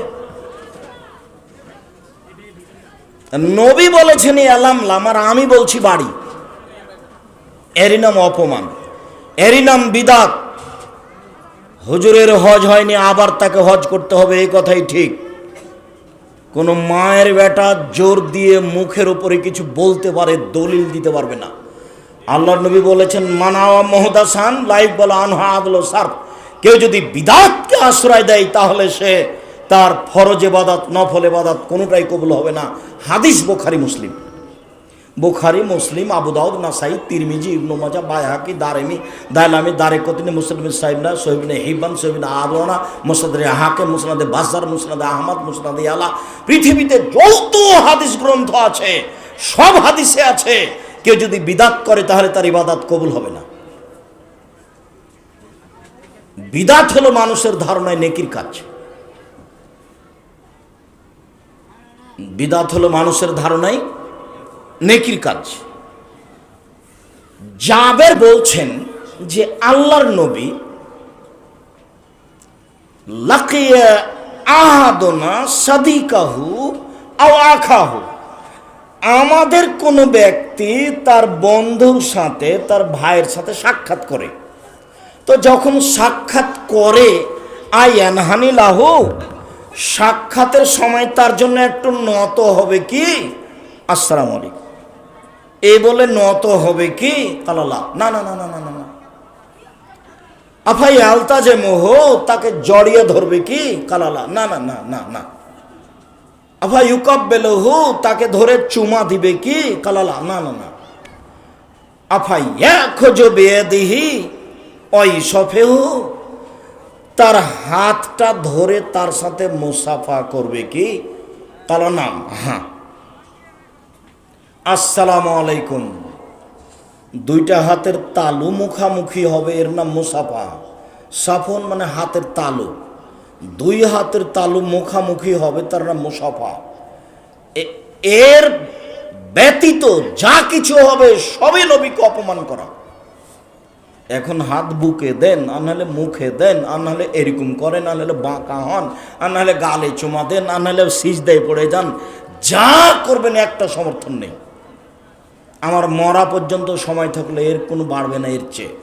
নবী বলেছেন ইয়ালাম লাম, আর আমি বলছি বাড়ি। এরই নাম অপমান, এরই নাম বিদাত। হুজুরের হজ হয়নি, আবার তাকে হজ করতে হবে, এই কথাই ঠিক। কোন মায়ের বেটা জোর দিয়ে মুখের উপরে কিছু বলতে পারে, দলিল দিতে পারবে না। আল্লাহর নবী বলেছেন মানাওয়া মুহদাসান লাইফ বলা আনহা আদল সার। কেউ যদি বিদাতকে আশ্রয় দেয় তাহলে সে তার ফরজ ইবাদত নফল ইবাদত কোনোটাই কবুল হবে না। হাদিস বুখারী মুসলিম, বুখারী মুসলিম, আবু দাউদ, নাসাই, তিরমিজি, ইবনে মাজাহ, বাইহাকি, দারিমি, দায়লামি, দারিকুতনি, মুসলিম সাহিবনা, সহিহ ইবনে হিব্বান, সহিহ ইবনে আবওয়ানা, মুসনাদে হাকিম, মুসনাদে বাজ্জার, মুসনাদে আহমদ, মুসনাদে আলা। পৃথিবীতে যত হাদিস গ্রন্থ আছে সব হাদিসে আছে কেউ যদি বিদাত করে তাহলে তার ইবাদত কবুল হবে না। বিদাত হলো মানুষের ধারণায় নেকির কাজ। বিদাত হলো মানুষের ধারণায় নেকির কাজ। জাবের বলছেন যে আল্লাহর নবী লাকিয়া আহাদুনা সাদিকাহু আও আখাহু, আমাদের কোন ব্যক্তি তার বন্ধুর সাথে তার ভাইয়ের সাথে সাক্ষাৎ করে, তো যখন সাক্ষাৎ করে আয়ানহানি লাহু, সাক্ষাতের সময় তার জন্য একটু নত হবে কি আসসালামু আলাইকুম এই বলে নত হবে কি কালালা, না না না না না না। আফাই আলতা যে মোহ, তাকে জড়িয়ে ধরবে কি কালালা, না না না না না। আফা ইউকাব্বিলহু, তাকে ধরে চুমা দিবে কি কালালা, না না না। আফা ইয়াখুযু বিয়াদিহি ওয়াইসফেহু, তার হাতটা ধরে তার সাথে মুসাফা করবে কি কালা, নাম হ্যাঁ। আসসালামু আলাইকুম, দুইটা হাতের তালু মুখামুখি হবে, এর নাম মুসাফা। সাফন মানে হাতের তালু, দুই হাতের তালু মুখামুখি হবে, তার নাম মুসাফা। এর ব্যতীত যা কিছু হবে সবই নবীকে অপমান করা। এখন হাত বুকে দেন, আর নাহলে মুখে দেন, আর নাহলে এরকম করেন, আর নাহলে বাঁকা হন, আর নাহলে গালে চুমা দেন, আর নাহলে সিজদায় পড়ে যান, যা করবেন একটা সমর্থন নেই। আমার মরা পর্যন্ত সময় থাকলে এর কোনো বাড়বে না এর চেয়ে।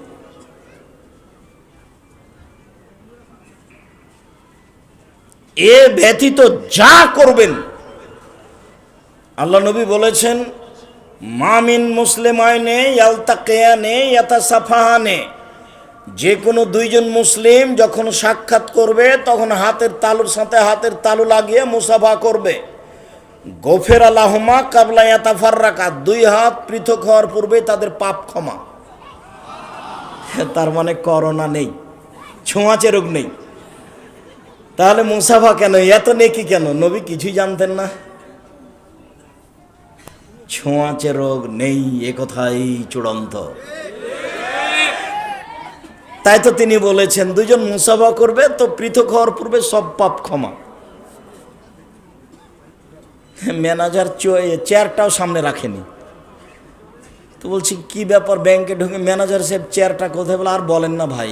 এ ব্যতীত যা করবেন, আল্লাহ নবী বলেছেন মামিন মুসলিমাইনে ইয়ালতাকিয়ানে ইয়াতাসাফাহানে, যে কোনো দুইজন মুসলিম যখন সাক্ষাৎ করবে তখন হাতের তালুর সাথে হাতের তালু লাগিয়ে মুসাফা করবে। গফির আলাহুমা কাবলা ইয়াতাফাররাকা, দুই হাত পৃথক হওয়ার পূর্বে তাদের পাপ ক্ষমা। তার মানে করোনা নেই, ছোঁয়াচে রোগ নেই। তাহলে মুসাফা কেন, এত নেকি কেন? নবী কিছুই জানতেন না? ছোঁয়াচে রোগ নেই এ কথাই চূড়ান্ত। তাই তো তিনি বলেছেন দুজন মুসাফা করবে তো পৃথক হওয়ার পূর্বে সব পাপ ক্ষমা। ম্যানেজার চেয়ারটাও সামনে রাখেনি, তো বলছি কি ব্যাপার, ব্যাংকে ঢুকে ম্যানেজার সাহেব চেয়ারটা কোথায়? বলে আর বলেন না ভাই,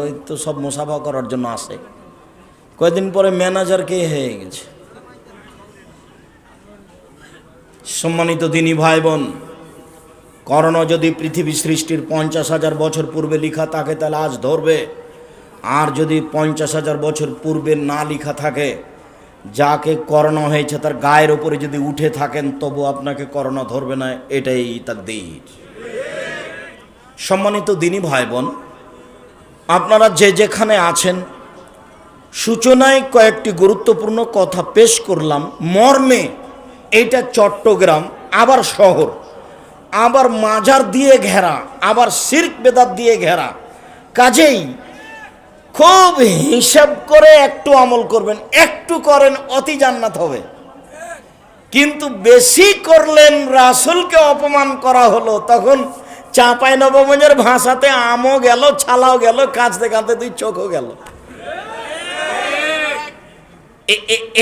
ওই তো সব মুসাফা করার জন্য আসে। কয়েকদিন পরে ম্যানেজার কে হয়ে গেছে। সম্মানিত দিনী ভাই বোন, করোনা যদি পৃথিবী সৃষ্টির 50,000 বছর পূর্বে লিখা থাকে তাহলে আজ ধরবে, আর যদি 50,000 বছর পূর্বে না লিখা থাকে, যাকে করোনা হয়েছে তার গায়ের উপরে যদি উঠে থাকেন তবু আপনাকে করোনা ধরবে না, এটাই তাকদীর। সম্মানিত দিনী ভাই বোন, আপনারা যে যেখানে আছেন, সূচনায় কয়েকটি গুরুত্বপূর্ণ কথা পেশ করলাম। মর্মে এইটা চট্টগ্রাম, আবার শহর, আবার মাজার দিয়ে ঘেরা, আবার শিরক বেদাত দিয়ে ঘেরা। কাজেই খুব হিসাব করে একটু আমল করবেন, একটু করেন অতি জান্নাত হবে। কিন্তু বেশি করলেন, রাসূলকে অপমান করা হলো, তখন চাঁপাই নবাবগঞ্জের ভাষাতে আমও গেল, ছালাও গেল, কাঁদতে কাঁদতে দুই চোখও গেল।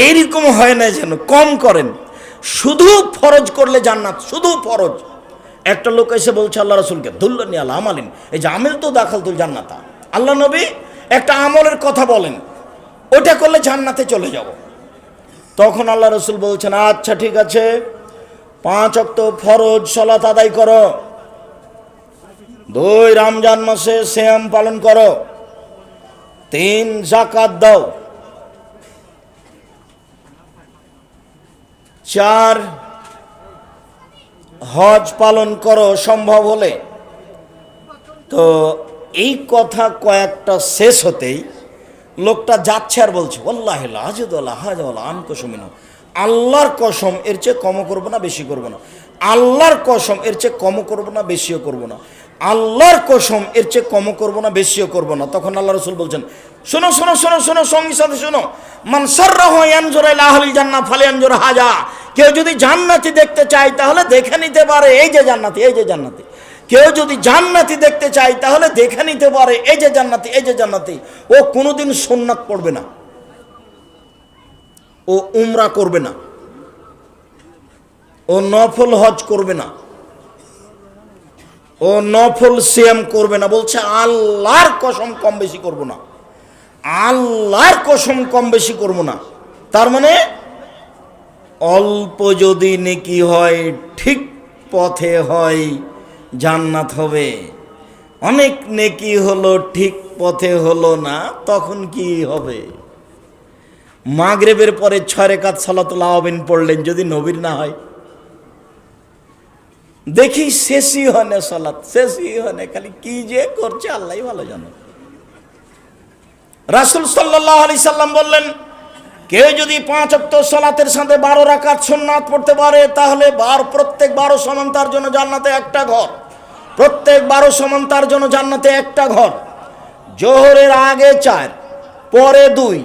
এইরকম হয় না, যেন কম করেন। শুধু ফরজ করলে জান্নাত, শুধু ফরজ। একটা লোক এসে বলছে আল্লাহ রাসূলকে, দুল্লানি আলা আমালিন, এই যে আমেল তো দাখাল তুল জান্নাতা, আল্লাহ নবী একটা আমলের কথা বলেন, ওটা করলে জান্নাতে চলে যাব। তখন আল্লাহ রাসূল বলছেন, আচ্ছা ঠিক আছে, 5 ওয়াক্ত ফরজ সালাত আদায় করো, 2 রমজান মাসে সিয়াম পালন করো, 3 যাকাত দাও, 4 হজ পালন করো সম্ভব হলে। তো এই কথা কয়েকটা শেষ হতেই লোকটা যাচ্ছে আর বলছে, ওয়াল্লাহি লা আজিদুল্লাহ হাজাওয়ালা আন কসমিনা, আল্লাহর কসম এর চেয়ে কমও করবো না বেশি করবো না, আল্লাহর কসম এর চেয়ে কমও করবো না বেশিও করবো না, আল্লাহর কসম এর চেয়ে কমও করবো না বেশিও করবো না। তখন আল্লাহ রাসূল বলছেন, শোনো শোনো শোনো শোনো, সঙ্গী সাথে শোনো, মান সাররাহু ইয়ানজুরা ইলা আহলিল জান্নাহ ফালিয়ানজুর হাজা, কেউ যদি জান্নাতি দেখতে চায় তাহলে দেখে নিতে পারে এই যে জান্নাতি, এই যে জান্নাতি। কেউ যদি জান্নাতি দেখতে চায় তাহলে দেখে নিতে পারে এই যে জান্নাতি, এই যে জান্নাতি। ও কোনোদিন সুন্নাত পড়বে না, ও উমরা করবে না, ও নফল হজ করবে না, ও নফল সিয়াম করবে না। বলছে আল্লাহর কসম কম বেশি করব না, আল্লাহর কসম কম বেশি করব না। তার মানে অল্প যদি নেকি হয়, ঠিক পথে হয়, জান্নাত হবে। অনেক নেকি হলো, ঠিক পথে হলো না, তখন কি হবে? মাগরিবের পরে 6 রাকাত সালাতুল আওয়াবিন পড়লেন, যদি নবীর না হয়, দেখি শেষই হয় না সালাত, শেষই হয় না, খালি কি যে করছে আল্লাহই ভালো জানে। রাসূল সাল্লাল্লাহু আলাইহি সাল্লাম বললেন, কেউ যদি 5 ওয়াক্ত সালাতের সাথে 12 রাকাত সুন্নাত পড়তে পারে, তাহলে প্রত্যেক 12 সমান তার জন্য জান্নাতে একটা ঘর, প্রত্যেক 12 সমান তার জন্য জান্নাতে একটা ঘর। জোহরের আগে 4, পরে 2,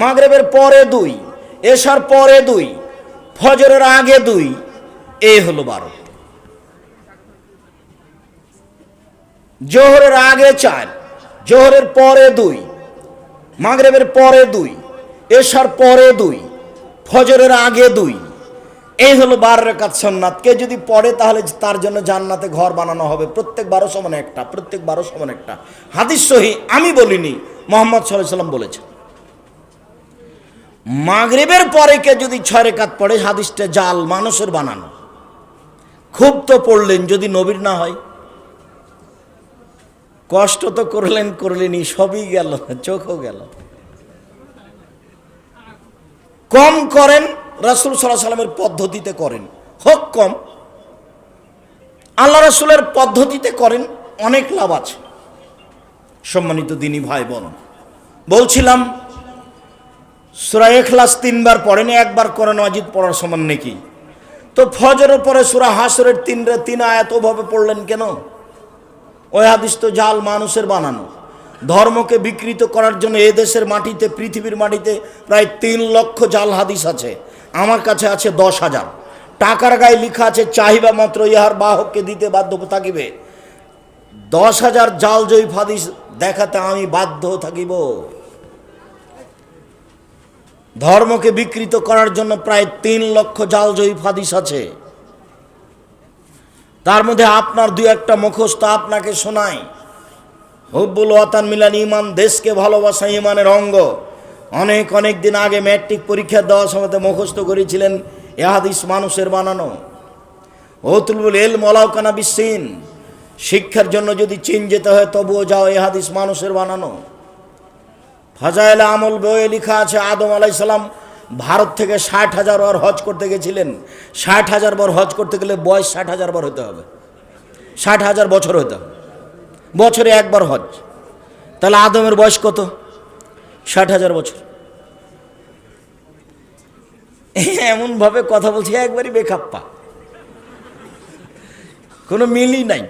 মাগরিবের পরে 2, এশার পরে 2, ফজরের আগে 2, এই হলো 12। জোহরের আগে 4, জোহরের পরে 2, মাগরিবের পরে 2, এশার পরে 2, ফজরের আগে 2, এই হলো 12 রাকাত সুন্নাত। কে যদি পড়ে তাহলে তার জন্য জান্নাতে ঘর বানানো হবে, প্রত্যেক 12 সমান একটা, প্রত্যেক 12 সমান একটা। হাদিস সহিহ, আমি বলিনি, মুহাম্মদ সাল্লাল্লাহু আলাইহি সাল্লাম বলেছেন। মাগরিবের পরে কে যদি 6 রাকাত পড়ে, হাদিসটা জাল, মানুষের বানানো। খুব তো পড়লেন, যদি নবীর না হয়, কষ্ট তো করলেনই, সবই গেল, চোখও গেল। কম করেন, রাসূল সাল্লাল্লাহু আলাইহি সাল্লামের পদ্ধতিতে করেন, হোক কম, আল্লাহ রাসূলের পদ্ধতিতে করেন, অনেক লাভ আছে। সম্মানিত দিনী ভাই বোন, বলছিলাম সূরা ইখলাস 3 বার পড়েন, একবার কোরআন মাজিদ পড়ার সমান নাকি? তো ফজরের পরে সূরা হাসরের 3 আয়াত ওভাবে পড়লেন কেন? ওই হাদিস তো জাল, মানুষের বানানো। ধর্মকে বিকৃত করার জন্য এ দেশের মাটিতে, পৃথিবীর মাটিতে প্রায় 3 লক্ষ জাল হাদিস আছে। আমার কাছে আছে 10,000। টাকার গায়ে লেখা আছে, চাহিবা মাত্র ইহার বাহককে দিতে বাধ্য থাকিবে। 10,000 জাল জয়ীফ হাদিস দেখাতে আমি বাধ্য থাকিব। ধর্মকে বিকৃত করার জন্য প্রায় 3 লক্ষ জাল জয়ীফ হাদিস আছে। তার মধ্যে আপনার 2-1টা মুখস্থ আপনাকে শোনাই। হুব্বুল ওয়াতান মিলান ইমান, দেশকে ভালোবাসা ইমানের অঙ্গ। অনেক দিন আগে ম্যাট্রিক পরীক্ষা দেওয়ার সময় মুখস্থ করেছিলেন, এ হাদিস মানুষের বানানো। ওতুলবুল ইলম ওয়ালাউ কানা বিসসিন, শিক্ষার জন্য যদি চীন যেতে হয় তবুও যাও, এ হাদিস মানুষের বানানো। ফাজাইল আমল বইয়ে লেখা আছে, আদম আলাইহিস সালাম ভারত থেকে 60,000 বার হজ করতে গেছিলেন। 60,000 বার হজ করতে গেলে বয়স 60,000 বার হতে হবে, 60,000 বছর হতে হবে, বছরে একবার হজ। তাহলে আদমের বয়স কত? 60,000 বছর। এমন ভাবে কথা বলছি, একবারই বেখাপ্পা, কোনো মিলই নাই।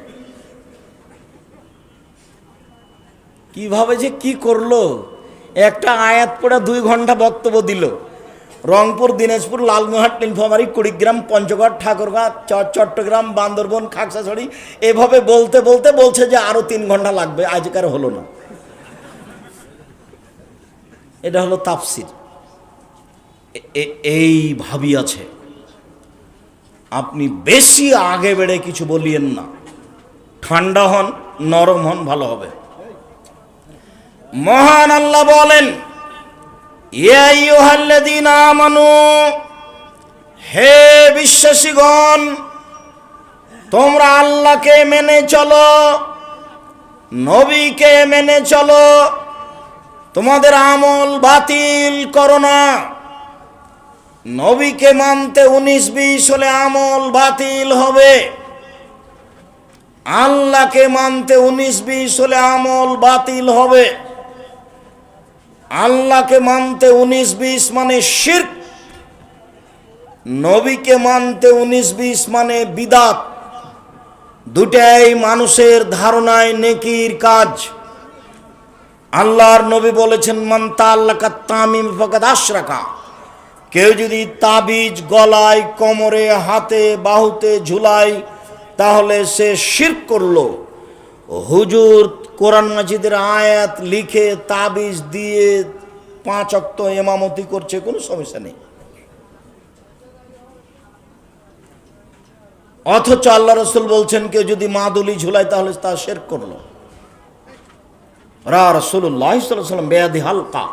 কিভাবে যে কি করলো, একটা আয়াত পড়ে 2 ঘন্টা বক্তব্য দিল। রংপুর, দিনাজপুর, লালমোহাট, নীলফামারী, কুড়িগ্রাম, পঞ্চগড়, ঠাকুরগাঁ, চট্টগ্রাম, বান্দরবন, খাগড়াছড়ি, এভাবে বলতে বলতে বলছে যে আরো 3 ঘন্টা লাগবে, আজকার হলো না। এটা হলো তাফসির। এই ভাবি আছে। আপনি বেশি আগে বেড়ে কিছু বলিয়েন না, ঠান্ডা হন, নরম হন, ভালো হবে। মহান আল্লাহ বলেন, ইয়া আইয়ুহাল্লাযীনা আমানু, হে বিশ্বাসীগণ, তোমরা আল্লাহকে মেনে চলো, নবীকে মেনে চলো, তোমাদের আমল বাতিল করো না। নবীকে মানতে 19-20 হলে আমল বাতিল হবে, আল্লাহকে মানতে 19-20 হলে আমল বাতিল হবে। আল্লাহকে মানতে 19-20 মানে শিরক, নবীকে মানতে 19-20 মানে বিদাত। দুটাই মানুষের ধারণায় নেকির কাজ। আল্লাহর নবী বলেছেন, মান তাআল্লাকা তামিম ফাকাদ আশরাকা, কেউ যদি তাবিজ গলায়, কোমরে, হাতে, বাহুতে ঝুলায় তাহলে সে শিরক করলো। হুজুর কোরআন মাজিদের আয়াত লিখে তাবিজ দিয়ে 5 ওয়াক্ত ইমামতি করছে, কোনো সমস্যা নেই। অথচ আল্লাহ রাসূল বলছেন কেউ যদি মাদুলি ঝুলায় তাহলে তা শিরক করলো। রাসূলুল্লাহ সাল্লাল্লাহু আলাইহি ওয়াসাল্লাম বেয়াদি হালকা,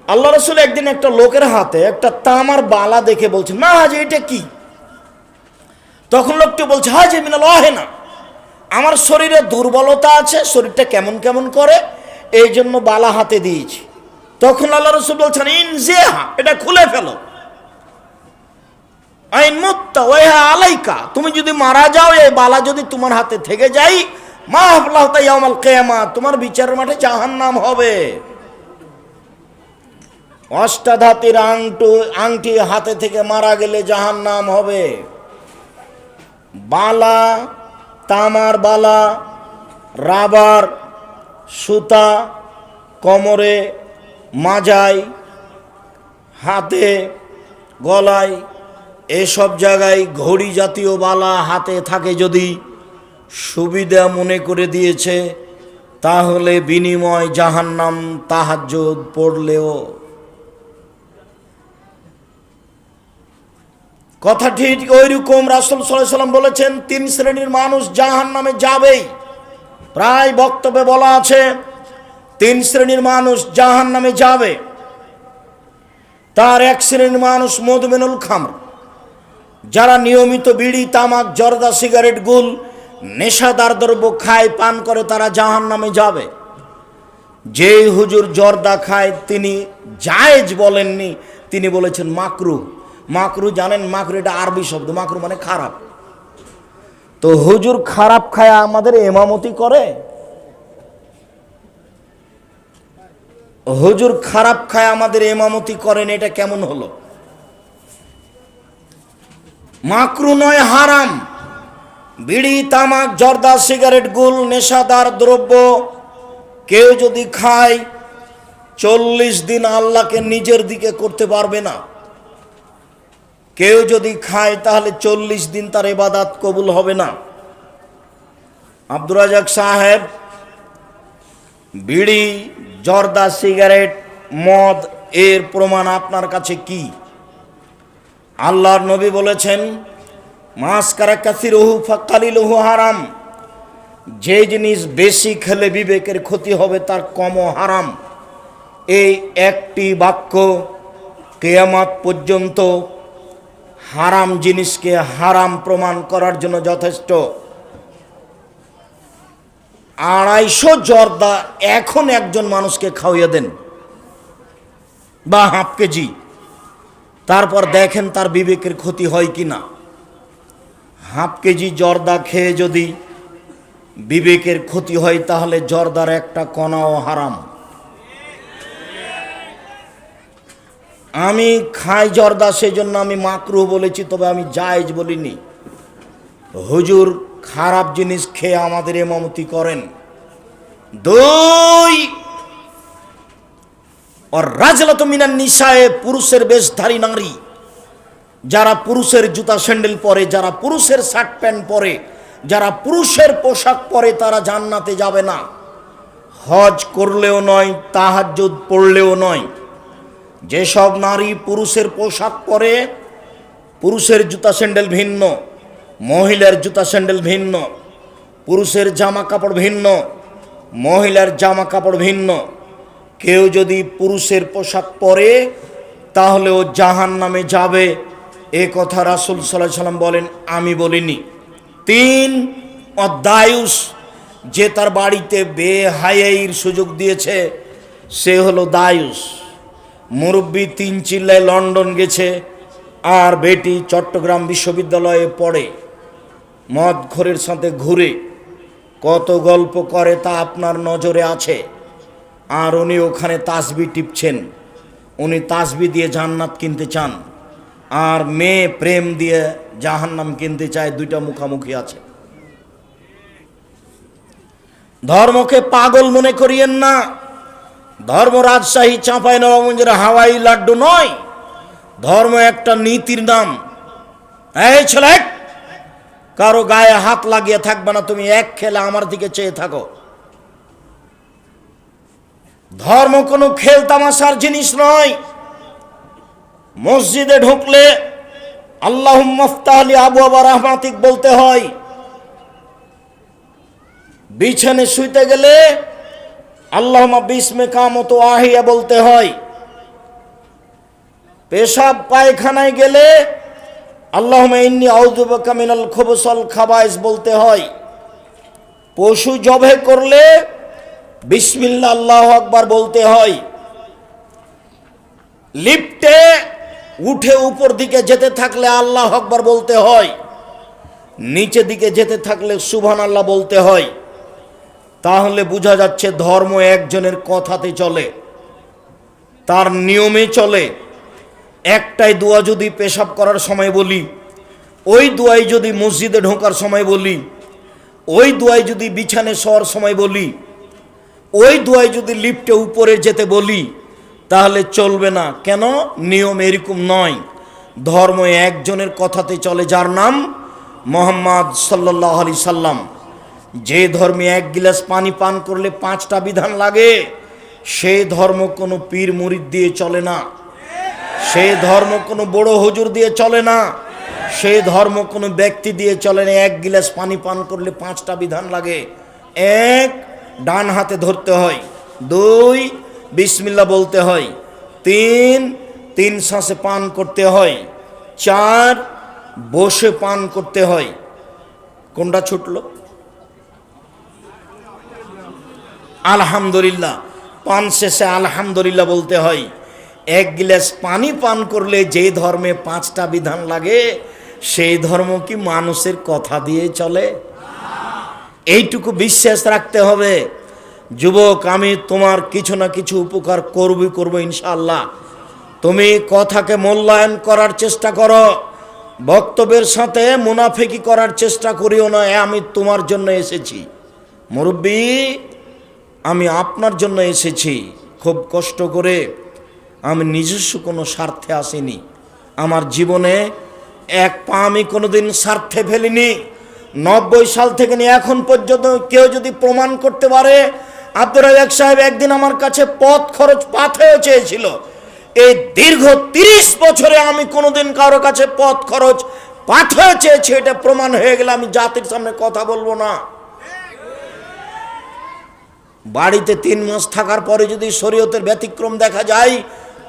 আল্লাহ রাসূল একদিন একটা লোকের হাতে একটা তামার বালা দেখে বলছেন, মা হাজি এটা কি? তখন লোকটি বলছে, হাজি মিনাল ওয়াহিনা, আমার শরীরে দুর্বলতা আছে, শরীরটা কেমন কেমন করে, এই জন্য বালা হাতে দিয়েছি। তখন আল্লাহ রাসূল বলছেন, ইনজিহা, এটা খুলে ফেলো। আইন মুত্তা ওয়াহা আলাইকা, তুমি যদি মারা যাও এই বালা যদি তোমার হাতে থেকে যায়, মা আফলাহতা ইয়াউমাল কিয়ামাহ, তোমার বিচারের মাঠে জাহান্নাম হবে। অষ্টাধাতুর আংটি হাতে থেকে মারা গেলে জাহান্নাম হবে। বালা, তামার বালা, রাবার, সুতা, কোমরে, মাজায়, হাতে, গলায়, এসব জায়গায় ঘড়ি জাতীয় বালা হাতে থাকে, যদি সুবিধা মনে করে দিয়েছে তাহলে বিনিময় জাহান্নাম, তাহাজ্জুদ পড়লেও। কথা ঠিক ওইরকম রাসূল সাল্লাল্লাহু আলাইহি ওয়াসাল্লাম বলেছেন 3 শ্রেণীর মানুষ জাহান্নামে যাবেই। প্রায় বক্তব্যে বলা আছে 3 শ্রেণীর মানুষ জাহান্নামে যাবে। তার 1 শ্রেণীর মানুষ মুদমিনুল খামর, যারা নিয়মিত বিড়ি, তামাক, জর্দা, সিগারেট, গুল, নেশাদার দ্রব্য খায়, পান করে, তারা জাহান্নামে যাবে। যেই হুজুর জর্দা খায় তিনি জায়েজ বলেননি, তিনি বলেছেন মাকরুহ। মাকরু জানেন, মাকরু এটা আরবি শব্দ, মাকরু মানে খারাপ। তো হুজুর খারাপ খায় আমাদের ইমামতি করে? হুজুর খারাপ খায় আমাদের ইমামতি করেন, এটা কেমন হলো? মাকরু নয়, হারাম। বিড়ি, তামাক, জর্দা, সিগারেট, গুল, নেশাদার দ্রব্য কেউ যদি খায় 40 দিন আল্লাহকে নিজের দিকে করতে পারবে না। কেউ যদি খায় তাহলে 40 দিন তার ইবাদত কবুল হবে না। আব্দুর রাজ্জাক সাহেব, বিড়ি, জর্দা, সিগারেট, মদ এর প্রমাণ আপনার কাছে কি? আল্লাহর নবী বলেছেন, মাসকারা কাসিরুহু ফাকালিলুহু হারাম, যে জিনিস বেশি খেলে বিবেকের ক্ষতি হবে তার কমও হারাম। এই একটি বাক্য কিয়ামত পর্যন্ত হারাম জিনিসকে হারাম প্রমাণ করার জন্য যথেষ্ট। 250 জর্দা এখন একজন মানুষকে খাওয়িয়ে দেন, বা হাফ কেজি, তারপর দেখেন তার বিবেকের ক্ষতি হয় কি না। হাফ কেজি জর্দা খেয়ে যদি বিবেকের ক্ষতি হয় তাহলে জর্দার একটা কণাও হারাম। আমি খাই জর্দা, সেই জন্য আমি মাকরুহ বলেছি, তবে আমি জায়েজ বলিনি। হুজুর খারাপ জিনিস খেয়ে আমাদের ইমামতি করেন, দুই, আর রাজলাতু মিনান নিসায়ে, পুরুষের বেশধারী নারী, যারা পুরুষের জুতা স্যান্ডেল পরে, যারা পুরুষের শার্ট প্যান্ট পরে, যারা পুরুষের পোশাক পরে, তারা জান্নাতে যাবে না। হজ করলেও নয়, তাহাজ্জুদ পড়লেও নয়। যেসব নারী পুরুষের পোশাক পরে, পুরুষের জুতা স্যান্ডেল ভিন্ন, মহিলার জুতা স্যান্ডেল ভিন্ন, পুরুষের জামা কাপড় ভিন্ন, মহিলার জামা কাপড় ভিন্ন, কেউ যদি পুরুষের পোশাক পরে তাহলে ও জাহান্নামে যাবে, এ কথা রাসূল সাল্লাল্লাহু আলাইহি সাল্লাম বলেন, আমি বলিনি। তিন, অদায়ুস, যে তার বাড়িতে বেহায়াইর সুযোগ দিয়েছে সে হলো দায়ুস। মুরব্বী 3 চিল্লায় লন্ডন গেছে আর বেটি চট্টগ্রাম বিশ্ববিদ্যালয়ে পড়ে, মদখোরের সাথে ঘুরে কত গল্প করে তা আপনার নজরে আছে। আর উনি ওখানে তাসবি টিপছেন, উনি তাসবি দিয়ে জান্নাত কিনতে চান, আর মেয়ে প্রেম দিয়ে জাহান্নাম কিনতে চায়। দুইটা মুখামুখি আছে। ধর্মকে পাগল মনে করিয়েন না। ধর্ম রাজশাহী চাঁপাইনবাবগঞ্জের হাওয়াই লাড্ডু নয়। ধর্ম একটা নীতির নাম। এই ছেলে, কারো গায়ে হাত লাগিয়ে থাকবে না, তুমি এক খেলে আমার দিকে চেয়ে থাকো। ধর্ম কোনো খেল তামাশার জিনিস নয়। মসজিদে ঢুকলে আল্লাহুম্মা ইফতাহলি আবওয়াবা রাহমাতিক বলতে হয়। বিছানে শুইতে গেলে আল্লাহুম্মা বিসমিকা আমতু আহিয়া বলতে হয়। পেশাব পায়খানায় গেলে আল্লাহুম্মা ইন্নী আউযু বিকা মিনাল খুবুস ওয়াল খাবায়েস বলতে হয়। পশু জবাই করলে বিসমিল্লাহ আল্লাহু আকবার বলতে হয়। লিফটে উঠে উপর দিকে যেতে থাকলে আল্লাহু আকবার বলতে হয়। নিচে দিকে যেতে থাকলে সুবহানাল্লাহ বলতে হয়। তাহলে বোঝা যাচ্ছে ধর্ম একজনের কথাতে চলে, তার নিয়মে চলে। একটাই দোয়া যদি পেশাব করার সময় বলি, ওই দোয়াই যদি মসজিদে ঢোকার সময় বলি, ওই দোয়াই যদি বিছানে শোয়ার সময় বলি, ওই দোয়াই যদি লিফটে উপরে যেতে বলি, তাহলে চলবে না। কেন? নিয়ম এরকম নয়। ধর্ম একজনের কথাতে চলে, যার নাম মুহাম্মদ সাল্লাল্লাহু আলাইহি সাল্লাম। যে ধর্মে 1 গিলাস পানি পান করলে 5টা বিধান লাগে, সেই ধর্ম কোনো পীর মুরিদ দিয়ে চলে না। সেই ধর্ম কোনো বড় হুজুর দিয়ে চলে না। সেই ধর্ম কোনো ব্যক্তি দিয়ে চলে না। 1 গিলাস পানি পান করলে 5টা বিধান লাগে। 1, ডান হাতে ধরতে হয়। 2, বিসমিল্লাহ বলতে হয়। 3 শ্বাসে পান করতে হয়। 4, বসে পান করতে হয়। কোনটা ছুটলো? আলহামদুলিল্লাহ। পান শেষে আলহামদুলিল্লাহ বলতে হয়। 1 গিলাস পানি পান করলে যে ধর্মে 5টা বিধান লাগে, সেই ধর্ম কি মানুষের কথা দিয়ে চলে? এইটুকু বিশ্বাস রাখতে হবে। যুবক, আমি তোমার কিছু না কিছু উপকার করব ইনশাআল্লাহ। তুমি কথাকে মূল্যায়ন করার চেষ্টা করো, বক্তব্যের সাথে মুনাফিকি করার চেষ্টা করিও না। আমি তোমার জন্য এসেছি মুরব্বী, আমি আপনার জন্য এসেছি খুব কষ্ট করে। আমি নিজস্ব কোনো স্বার্থে আসিনি। আমার জীবনে এক পা আমি কোনোদিন স্বার্থে ফেলিনি। 90 সাল থেকে নিয়ে এখন পর্যন্ত কেউ যদি প্রমাণ করতে পারে আব্দুর রাজ্জাক সাহেব একদিন আমার কাছে পথ খরচ পাথেয় চেয়েছিল, এই দীর্ঘ 30 বছরে আমি কোনোদিন কারো কাছে পথ খরচ পাথেয় চেয়েছি, এটা প্রমাণ হয়ে গেলে আমি জাতির সামনে কথা বলবো না। বাড়িতে 3 মাস থাকার পরে যদি শরীয়তের ব্যতিক্রম দেখা যায়,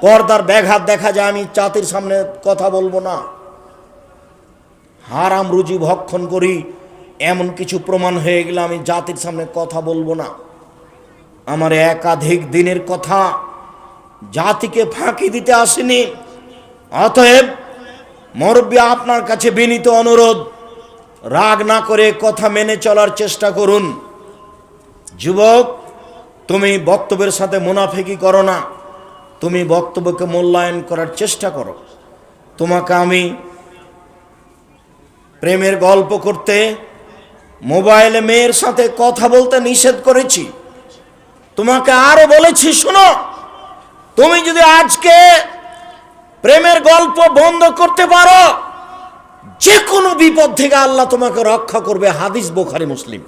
পর্দার ব্যাঘাত দেখা যায়, আমি জাতির সামনে কথা বলবো না। হারাম রুজি ভক্ষণ করি এমন কিছু প্রমাণ হয়ে গেলে আমি জাতির সামনে কথা বলবো না। আমার একাধিক দিনের কথা, জাতিকে ফাঁকি দিতে আসেনি। অতএব মুরব্বী, আপনার কাছে বিনীত অনুরোধ, রাগ না করে কথা মেনে চলার চেষ্টা করুন। যুবক, তুমি বক্তব্যের সাথে মুনাফিকি করো না, তুমি বক্তব্যকে মূল্যায়ন করার চেষ্টা করো। তোমাকে আমি প্রেমের গল্প করতে, মোবাইলে মেয়ের সাথে কথা বলতে নিষেধ করেছি, তোমাকে আরো বলেছি, শোনো, তুমি যদি আজকে প্রেমের গল্প বন্ধ করতে পারো, যে কোনো বিপদ থেকে আল্লাহ তোমাকে রক্ষা করবে। হাদিস বুখারী মুসলিম।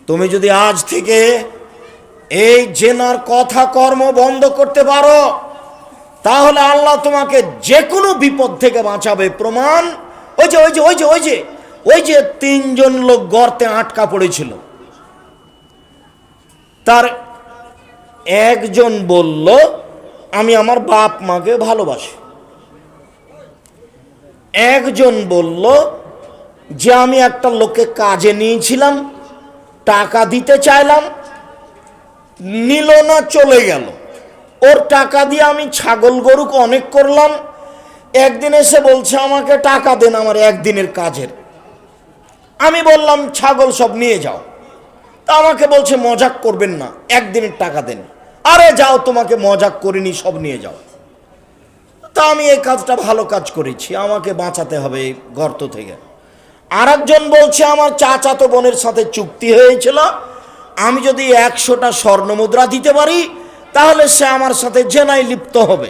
তুমি যদি আজ থেকে এই জেনার কথা কর্ম বন্ধ করতে পারো, তাহলে আল্লাহ তোমাকে যে কোনো বিপদ থেকে বাঁচাবে। প্রমাণ ওই যে ওই যে ওই যে ওই যে ওই যে 3 জন লোক গর্তে আটকা পড়েছিল, তার একজন বলল আমি আমার বাপ মাকে ভালোবাসি, একজন বলল যে আমি একটা লোককে কাজে নিয়েছিলাম, টাকা দিতে চাইলাম, নিল না, চলে গেল। ওর টাকা দিয়ে আমি ছাগল গরু অনেক করলাম, একদিন এসে বলছে আমাকে টাকা দেন আমার একদিনের কাজের। আমি বললাম ছাগল সব নিয়ে যাও। তা আমাকে বলছে মজাক করবেন না, একদিনের টাকা দেন। আরে যাও, তোমাকে মজাক করিনি, সব নিয়ে যাও। তা আমি এই কাজটা ভালো কাজ করেছি, আমাকে বাঁচাতে হবে এই গর্ত থেকে। আরেকজন বলছে আমার চাচাতো বোনের সাথে চুক্তি হয়েছিল, আমি যদি 100টা স্বর্ণ মুদ্রা দিতে পারি তাহলে সে আমার সাথে জেনায় লিপ্ত হবে।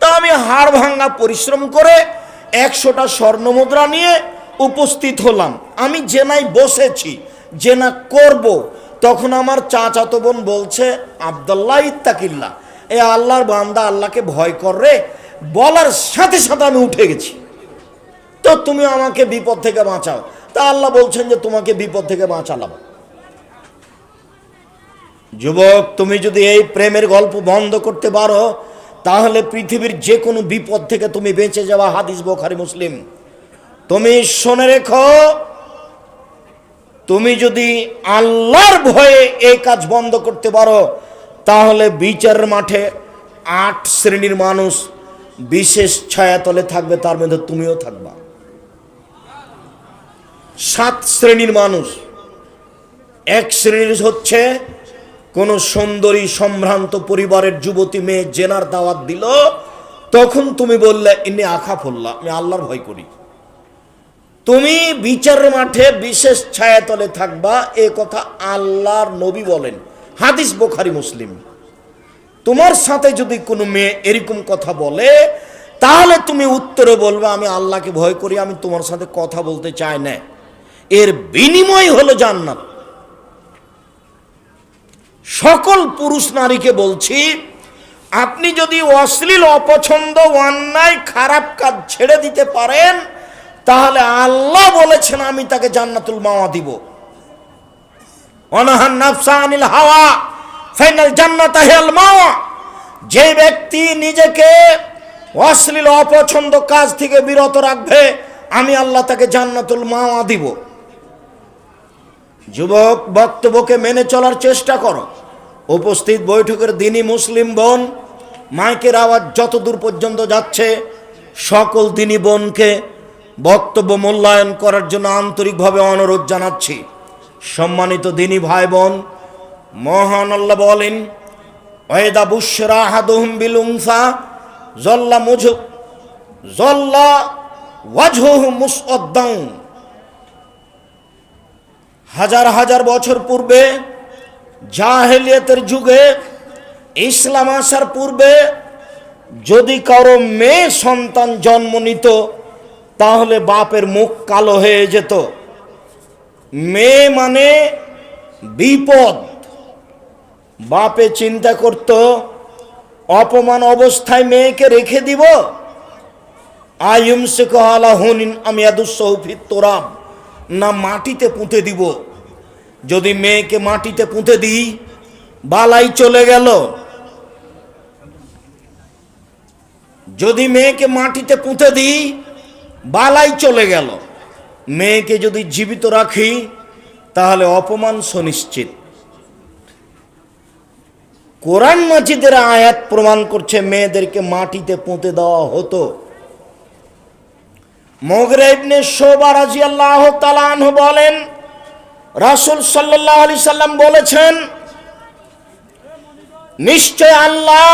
তা আমি হাড় ভাঙা পরিশ্রম করে 100টা স্বর্ণ মুদ্রা নিয়ে উপস্থিত হলাম। আমি জেনায় বসেছি, জেনা করব। তখন আমার চাচাতো বোন বলছে আব্দুল্লাহ ইত্তাকিল্লাহ, এ আল্লাহর বান্দা, আল্লাহকে ভয় কর রে। বলার সাথে সাথে আমি উঠে গেছি, তো তুমি আমাকে বিপদ থেকে বাঁচাও। তা আল্লাহ বলছেন যে তোমাকে বিপদ থেকে বাঁচালাম। যুবক, তুমি যদি এই প্রেমের গল্প বন্ধ করতে পারো, তাহলে পৃথিবীর যে কোনো বিপদ থেকে তুমি বেঁচে যাওয়া। হাদিস বুখারী মুসলিম। তুমি শুনে রেখো, তুমি যদি আল্লাহর ভয়ে এই কাজ বন্ধ করতে পারো, তাহলে বিচারের মাঠে 8 শ্রেণীর মানুষ বিশেষ ছায়াতলে থাকবে, তার মধ্যে তুমিও থাকবা। 7 শ্রেণীর মানুষ। এক শ্রেণীর হচ্ছে কোন সুন্দরী সম্ভ্রান্ত পরিবারের যুবতী মেয়ে জেনার দাওয়াত দিল, তখন তুমি বললে ইন্নী আখাফুল্লাহ, আমি আল্লাহর ভয় করি। তুমি বিচারের মাঠে বিশেষ ছায়াতলে থাকবা, এ কথা আল্লাহর নবী বলেন। হাদিস বুখারী মুসলিম। তোমার সাথে যদি কোনো মেয়ে এরকম কথা বলে, তাহলে তুমি উত্তরে বলবে আমি আল্লাহকে ভয় করি, আমি তোমার সাথে কথা বলতে চাই না। এর বিনিময় হলো জান্নাত। সকল পুরুষ নারীকে বলছি, আপনি যদি অশ্লীল, অপছন্দ, অন্যায়, খারাপ কাজ ছেড়ে দিতে পারেন, তাহলে আল্লাহ বলেছেন আমি তাকে জান্নাতুল মাওয়া দিব। অনাহান নাফসা আনিল হাওয়া ফাইনাল জান্নাতা হিয়াল মাওয়া। যে ব্যক্তি নিজেকে অশ্লীল, অপছন্দ কাজ থেকে বিরত রাখবে, আমি আল্লাহ তাকে জান্নাতুল মাওয়া দিব। যুবক, বক্তব্যকে মেনে চলার চেষ্টা করো। উপস্থিত বৈঠকের দিনই মুসলিম বোন, মাইকের আওয়াজ যত দূর পর্যন্ত যাচ্ছে, সকল দিনী বোনকে বক্তব্য মূল্যায়ন করার জন্য আন্তরিকভাবে অনুরোধ জানাচ্ছি। সম্মানিত দিনী ভাই বোন, মহান আল্লাহ বলেন, ওয়াইদা বুশরা আহাদুহুম বিল উনসা যাল্লা ওয়াজহুহু মুসওয়াদ্দান। হাজার হাজার বছর পূর্বে, জাহেলিয়াতের যুগে, ইসলাম আসার পূর্বে যদি কারো মেয়ে সন্তান জন্ম নিত, তাহলে বাপের মুখ কালো হয়ে যেত। মেয়ে মানে বিপদ। বাপে চিন্তা করত অপমান অবস্থায় মেয়েকে রেখে দিব, আইয়ুমসিকু আলা হুনিন আম ইয়াদুসসহু ফিত তুরাব, না মাটিতে পুঁতে দিব। যদি মেয়েকে মাটিতে পুঁতে দিই, বালাই চলে গেল। যদি মেয়েকে মাটিতে পুঁতে দিই, বালাই চলে গেল। মেয়েকে যদি জীবিত রাখি, তাহলে অপমান সুনিশ্চিত। কোরআন মাজিদের আয়াত প্রমাণ করছে মেয়েদেরকে মাটিতে পুঁতে দেওয়া হতো। মুগিরা ইবনে শুবা রাদিয়াল্লাহু তাআলা আনহু বলেন, রাসূল সাল্লাল্লাহু আলাইহি সাল্লাম বলেছেন, নিশ্চয় আল্লাহ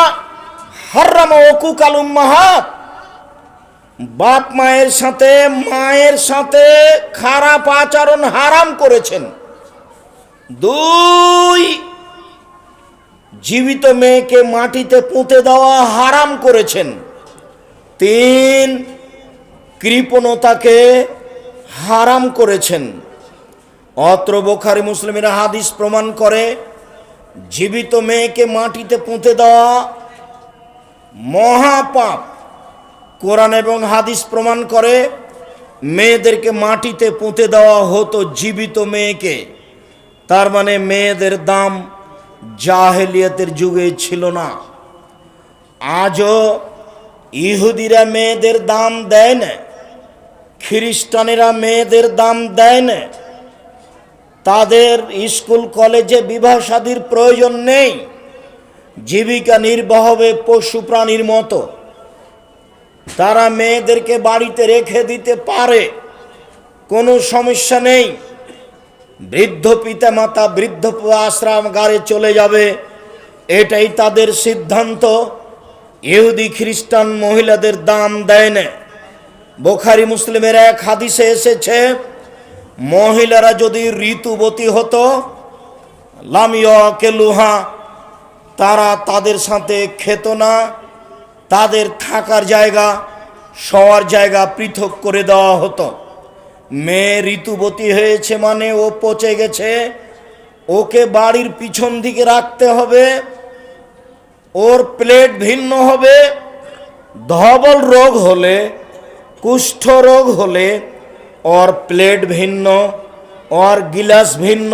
হারামা উকুকাল উম্মাহাত, বাপ মায়ের সাথে খারাপ আচরণ হারাম করেছেন। 2, জীবিত মেয়েকে মাটিতে পুঁতে দেওয়া হারাম করেছেন। 3, কৃপণতাকে হারাম করেছেন। অত্র বুখারী মুসলিমের হাদিস প্রমাণ করে জীবিত মেয়েকে মাটিতে পুঁতে দেওয়া মহাপাপ। কোরআন এবং হাদিস প্রমাণ করে মেয়েদেরকে মাটিতে পুঁতে দেওয়া হতো, জীবিত মেয়েকে। তার মানে মেয়েদের দাম জাহেলিয়াতের যুগে ছিল না। আজও ইহুদিরা মেয়েদের দাম দেয় না, খ্রিস্টানেরা মেয়েদের দাম দেয় না। তাদের স্কুল কলেজে বিবাহ শাদীর প্রয়োজন নেই, জীবিকা নির্বাহ হবে পশু প্রাণীর মতো। তারা মেয়েদেরকে বাড়িতে রেখে দিতে পারে, কোনো সমস্যা নেই। বৃদ্ধ পিতা মাতা বৃদ্ধ আশ্রমগারে চলে যাবে, এটাই তাদের সিদ্ধান্ত। ইহুদি খ্রিস্টান মহিলাদের দাম দেয় না। বুখারী মুসলিমের এক হাদিসে এসেছে, মহিলারা যদি ঋতুবতী হতো লাম ইয়াকুলুহা, তারা তাদের সাথে খেত না। তাদের থাকার জায়গা, শোয়ার জায়গা পৃথক করে দেওয়া হতো। মেয়ে ঋতুবতী হয়েছে মানে ও পচে গেছে, ওকে বাড়ির পিছন দিকে রাখতে হবে, ওর প্লেট ভিন্ন হবে। ধবল রোগ হলে, কুষ্ঠ রোগ হলে ওর প্লেট ভিন্ন, ওর গিলাস ভিন্ন,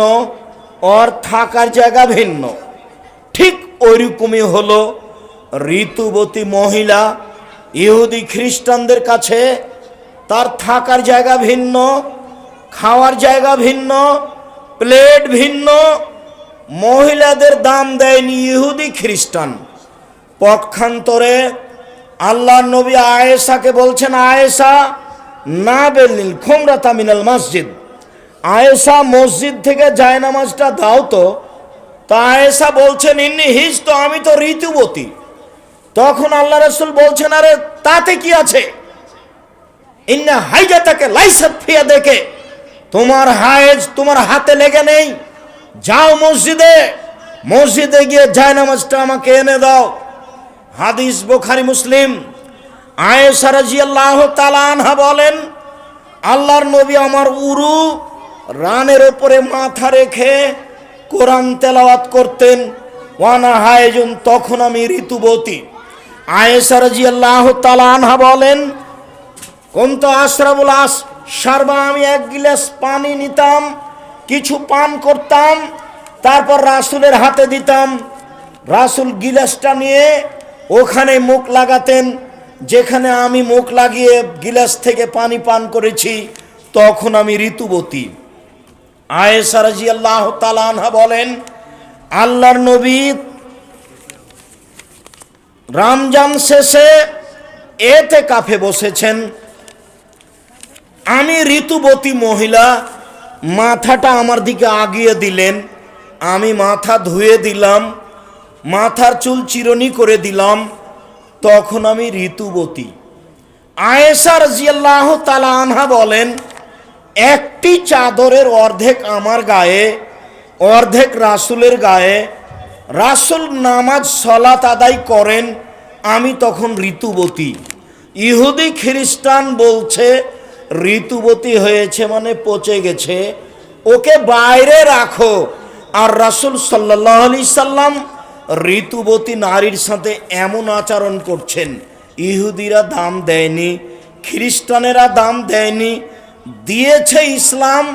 ওর থাকার জায়গা ভিন্ন। ঠিক ওইরকমই হলো ঋতুবতী মহিলা। ইহুদি খ্রিস্টানদের কাছে তার থাকার জায়গা ভিন্ন, খাওয়ার জায়গা ভিন্ন, প্লেট ভিন্ন। মহিলাদের দাম দেয়নি ইহুদি খ্রিস্টান। পক্ষান্তরে আল্লাহর নবী আয়েশাকে বলছেন, আয়েশা না বেলিল খুমরাতা মিনাল মসজিদ, আয়েশা মসজিদ থেকে জায়নামাজটা দাও তো। তা আয়েশা বলছেন, ইন্নি হিজ, তো আমি তো ঋতুবতী। তখন আল্লাহ রাসূল বলছেন, আরে তাতে কি আছে, ইন্না হাইজাতাকে লাইসাত ফিয়া, দেখে তোমার হায়েজ তোমার হাতে লেগে নেই। যাও মসজিদে, মসজিদে গিয়ে জায়নামাজটা আমাকে এনে দাও। হাদিস বুখারী মুসলিম। আয়েশা রাদিয়াল্লাহু তাআলা আনহা বলেন, আল্লাহর নবী আমার উরু রানের উপরে মাথা রেখে কোরআন তেলাওয়াত করতেন। ওয়ানা হায়েজুন, তখন আমি ঋতুবতী। আয়েশা রাদিয়াল্লাহু তাআলা আনহা বলেন, কুনতু আশরাবুল শারবা, আমি 1 গিলাস পানি নিতাম, কিছু পান করতাম, তারপর রাসূলের হাতে দিতাম। রাসূল গিলাসটা নিয়ে ওখানে মুখ লাগাতেন, যেখানে আমি মুখ লাগিয়ে গিলাস থেকে পানি পান করেছি, তখন আমি ঋতুবতী। আয়েশা রাদিয়াল্লাহু তাআলা আনহা বলেন, আল্লাহর নবী রমজান শেষে ইতিকাফে বসেছেন। আমি ঋতুবতী মহিলা, মাথাটা আমার দিকে আগিয়ে দিলেন, আমি মাথা ধুয়ে দিলাম, মাথার চুল চিরুনি করে দিলাম, তখন আমি ঋতুবতী। আয়েশা রাদিয়াল্লাহু তাআলা আনহা বলেন, একটি চাদরের অর্ধেক আমার গায়ে, অর্ধেক রাসূলের গায়ে। রাসূল নামাজ সালাত আদায় করেন, আমি তখন ঋতুবতী। ইহুদি খ্রিস্টান বলছে ঋতুবতী হয়েছে মানে পচে গেছে, ওকে বাইরে রাখো। আর রাসূল সাল্লাল্লাহু আলাইহি সাল্লাম ঋতুবতী নারীর সাথে এমন আচরণ করছেন। ইহুদিরা দাম দেয়নি, খ্রিস্টানেরা দাম দেয়নি, দিয়েছে ইসলাম,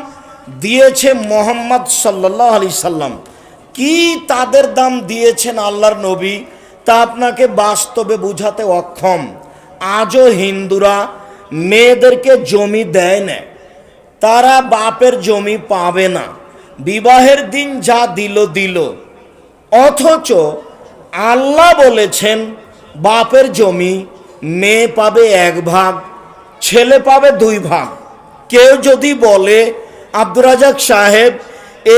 দিয়েছে মুহাম্মদ সাল্লাল্লাহু আলাইহি সাল্লাম। কি তাদের দাম দিয়েছেন আল্লাহর নবী, তা আপনাকে বাস্তবে বুঝাতে অক্ষম। আজও হিন্দুরা মেয়েদেরকে জমি দেয় না, তারা বাপের জমি পাবে না, বিবাহের দিন যা দিল দিল। অথচ আল্লাহ বলেছেন বাপের জমি মেয়ে পাবে 1 ভাগ, ছেলে পাবে 2 ভাগ। কেউ যদি বলে, আব্দুর রাজাক সাহেব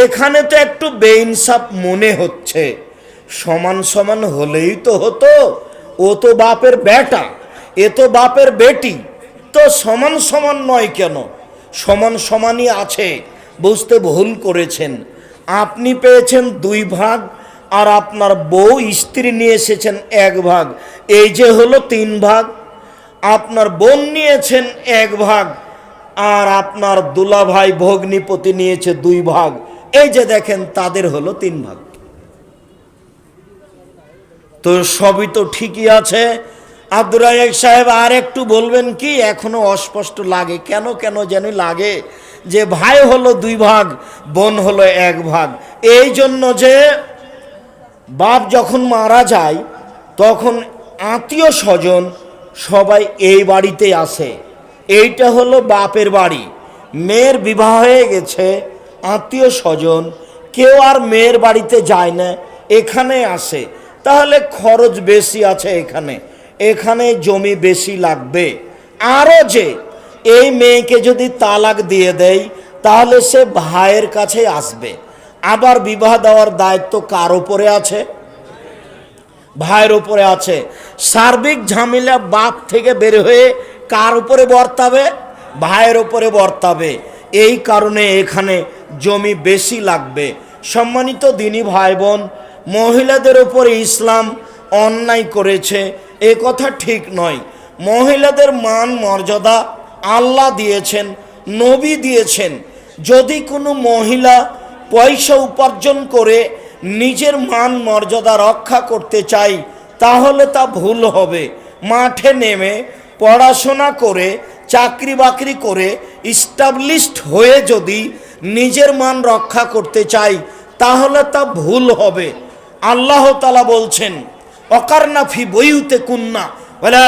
এখানে তো একটু বেইনসাফ মনে হচ্ছে, সমান সমান হলেই তো হতো, ও তো বাপের বেটা, এ তো বাপের বেটি, তো সমান সমান নয় কেন? সমান সমানই আছে। বুঝতে ভুল করেছেন। আপনি পেয়েছেন 2 ভাগ, আর আপনার বউ স্ত্রী নিয়ে এসেছেন 1 ভাগ, এই যে হলো 3 ভাগ। আপনার বোন নিয়েছেন 1 ভাগ, আর আপনার দুলাভাই ভগ্নিপতি নিয়েছে 2 ভাগ, এই যে দেখেন তাদের হলো 3 ভাগ। তো সবই তো ঠিকই আছে। আব্দুর রাজ্জাক সাহেব আর একটু বলবেন কি? এখনো অস্পষ্ট লাগে, কেন কেন জানি লাগে যে ভাই হলো 2 ভাগ, বোন হলো 1 ভাগ। এই জন্য যে বাপ যখন মারা যায় তখন আত্মীয় স্বজন সবাই এই বাড়িতে আসে। এইটা হলো বাপের বাড়ি। মেয়ের বিবাহ হয়ে গেছে, আত্মীয় স্বজন কেউ আর মেয়ের বাড়িতে যায় না, এখানে আসে। তাহলে খরচ বেশি আছে, এখানে জমি বেশি লাগবে। আরও যে এই মেয়েকে যদি তালাক দিয়ে দেয় তাহলে সে ভাইয়ের কাছে আসবে। আবার বিবাহ দেওয়ার দায়িত্ব কার উপরে আছে? ভাইয়ের উপরে আছে। সার্বিক ঝামেলা বাপ থেকে বের হয়ে কার উপরে বর্তাবে? ভাইয়ের উপরে বর্তাবে। এই কারণে এখানে জমি বেশি লাগবে। সম্মানিত দিনী ভাই বোন, মহিলাদের উপরে ইসলাম অন্যায় করেছে এ কথা ঠিক নয়। মহিলাদের মান মর্যাদা আল্লাহ দিয়েছেন, নবী দিয়েছেন। যদি কোনো মহিলা পয়সা উপার্জন করে নিজের মান মর্যাদা রক্ষা করতে চাই তাহলে তা ভুল হবে। মাঠে নেমে পড়াশোনা করে চাকরি বাকরি করে ইস্টাবলিশড হয়ে যদি নিজের মান রক্ষা করতে চাই তাহলে তা ভুল হবে। আল্লাহ তাআলা বলছেন, অকারনা ফি বুয়ুতিকুন্না ওয়ালা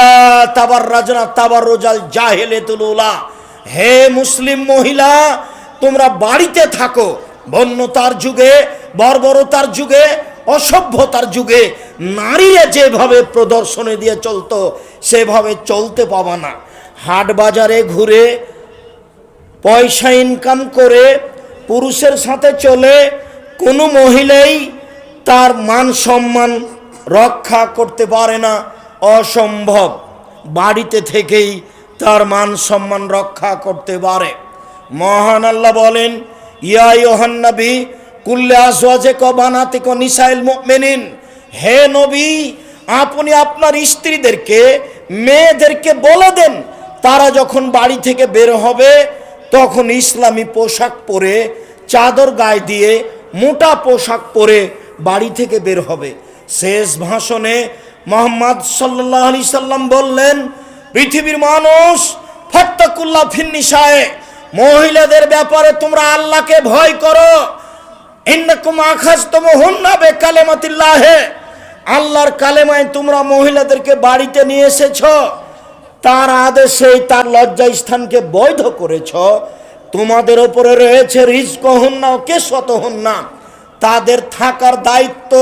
তাবাররাজনা তাবাররুজাল জাহিলিয়াতুল উলা। হে মুসলিম মহিলা, তোমরা বাড়িতে থাকো। বন্যতার যুগে, বর্বরতার যুগে, অসভ্যতার যুগে নারীরা যেভাবে প্রদর্শনী দিয়ে চলতো সেভাবে চলতে পাবা না। হাট বাজারে ঘুরে পয়সা ইনকাম করে পুরুষের সাথে চলে কোনো মহিলাই তার মান সম্মান রক্ষা করতে পারে না, অসম্ভব। বাড়িতে থেকেই তার মান সম্মান রক্ষা করতে পারে। মহান আল্লাহ বলেন, ইয়া আইয়ুহান নবী কুল্লি আজওয়াজিকা বানাতিকা নিসাইল মুমিনিন। হে নবী, আপনি আপনার স্ত্রীদেরকে, মেয়েদেরকে বলে দেন তারা যখন বাড়ি থেকে বের হবে তখন ইসলামী পোশাক পরে, চাদর গায়ে দিয়ে মোটা পোশাক পরে বাড়ি থেকে বের হবে। শেষ ভাষণে মুহাম্মদ সাল্লাল্লাহু আলাইহি সাল্লাম বললেন, পৃথিবীর মানুষ, ফাত্তাকুল্লাহ ফিন্নিসায়ে, মহিলাদের ব্যাপারে তোমরা আল্লাহকে ভয় করো। ইন্নাকুম আখাযতুমুহুন্না বিকালিমাতিল্লাহ, আল্লাহর কালেমায় তোমরা মহিলাদেরকে বাড়িতে নিয়ে এসেছো, তার আদেশে তার লজ্জা স্থানকে বৈধ করেছ। তোমাদের উপরে রয়েছে রিজকুহুন্না ওয়া কিসওয়াতুহুন্না, তাদের থাকার দায়িত্ব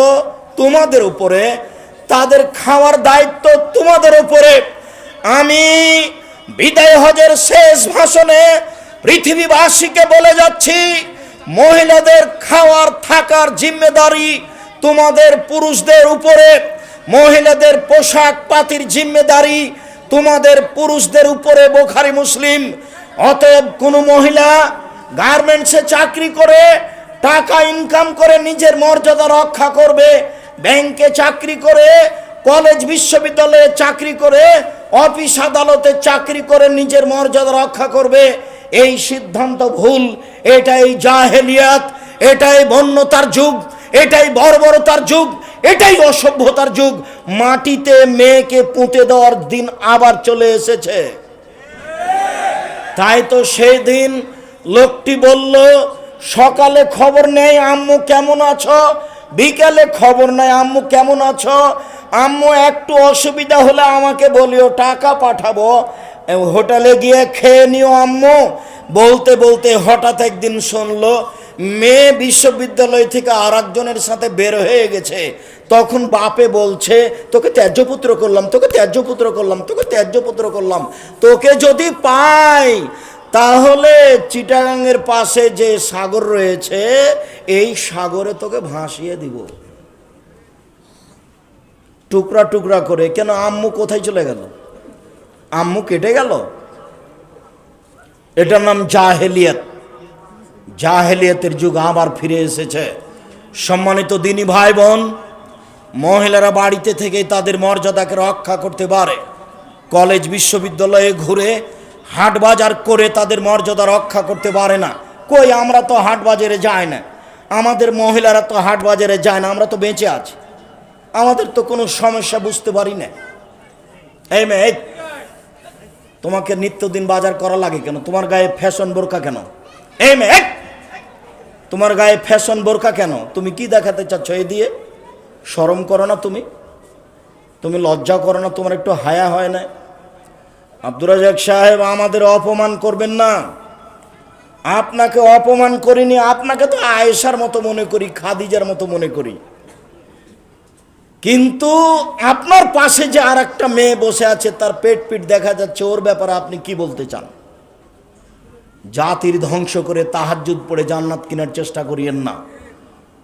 তোমাদের উপরে, তাদের খাওয়ার দায়িত্ব তোমাদের উপরে। আমি বিদায় হজের শেষ ভাষণে পৃথিবীবাসীকে বলে যাচ্ছি, মহিলাদের খাওয়ার থাকার জিম্মেদারি তোমাদের পুরুষদের উপরে, মহিলাদের পোশাক পাতির জিম্মেদারি তোমাদের পুরুষদের উপরে। বুখারী মুসলিম। অতএব কোনো মহিলা গার্মেন্টসে চাকরি করে টাকা ইনকাম করে নিজের মর্যাদা রক্ষা করবে, ব্যাংকে চাকরি করে, কলেজ বিশ্ববিদ্যালয়ে চাকরি করে, অফিস আদালতে চাকরি করে নিজের মর্যাদা রক্ষা করবে, এই সিদ্ধান্ত ভুল। এটাই জাহেলিয়াত, এটাই বন্যতার যুগ, এটাই বর্বরতার যুগ, এটাই অসভ্যতার যুগ। মাটিতে মেয়েকে পুঁতে দেওয়ার দিন আবার চলে এসেছে। তাই তো সেই দিন লোকটি বলল, সকালে খবর নেই আম্মু কেমন আছো, বিকালে খবর নেই আম্মু কেমন আছো, আম্মু একটু অসুবিধা হলে আমাকে বলিও, টাকা পাঠাবো, হোটেলে গিয়ে খেয়ে নিও আম্মু। বলতে বলতে হঠাৎ একদিন শুনলো মেয়ে বিশ্ববিদ্যালয় থেকে আর একজনের সাথে বের হয়ে গেছে। তখন বাপে বলছে, তোকে ত্যায্যপুত্র করলাম, তোকে ত্যায্যপুত্র করলাম, তোকে ত্যায্যপুত্র করলাম, তোকে যদি পাই তাহলে চিটাগাংয়ের পাশে যে সাগর রয়েছে এই সাগরে তোকে ভাসিয়ে দিব টুকরা টুকরা করে। কেন? আম্মু কোথায় চলে গেল? আম্মু কেটে গেল। এটার নাম জাহেলিয়াত। জাহেলিয়াতের যুগ আবার ফিরে এসেছে। সম্মানিত দিনী ভাই বোন, মহিলারা বাড়িতে থেকে তাদের মর্যাদাকে রক্ষা করতে পারে। কলেজ বিশ্ববিদ্যালয়ে ঘুরে হাট বাজার করে তাদের মর্যাদা রক্ষা করতে পারে না। কই, আমরা তো হাট বাজারে যাই না, আমাদের মহিলারা তো হাট বাজারে যায় না, আমরা তো বেঁচে আছি, আমাদের তো কোনো সমস্যা বুঝতে পারি না। এই মেয়ে, তোমাকে নিত্যদিন বাজার করা লাগে কেন? তোমার গায়ে ফ্যাশন বোরকা কেন? এই মেয়ে, তোমার গায়ে ফ্যাশন বোরকা কেন? তুমি কি দেখাতে চাচ্ছ এই দিয়ে? শরম করো না? তুমি লজ্জা করো না? তোমার একটু হায়া হয় না? আব্দুর রাজ্জাক সাহেব, আমাদের অপমান করবেন না। আপনাকে অপমান করিনি, আপনাকে তো আয়েশার মতো মনে করি, খাদিজার মতো মনে করি। কিন্তু আপনার পাশে যে আর একটা মেয়ে বসে আছে, তার পেট পিট দেখা যাচ্ছে, ওর ব্যাপারে আপনি কি বলতে চান? জাতির ধ্বংস করে তাহাজ্জুদ পড়ে জান্নাত কেনার চেষ্টা করিয়েন না।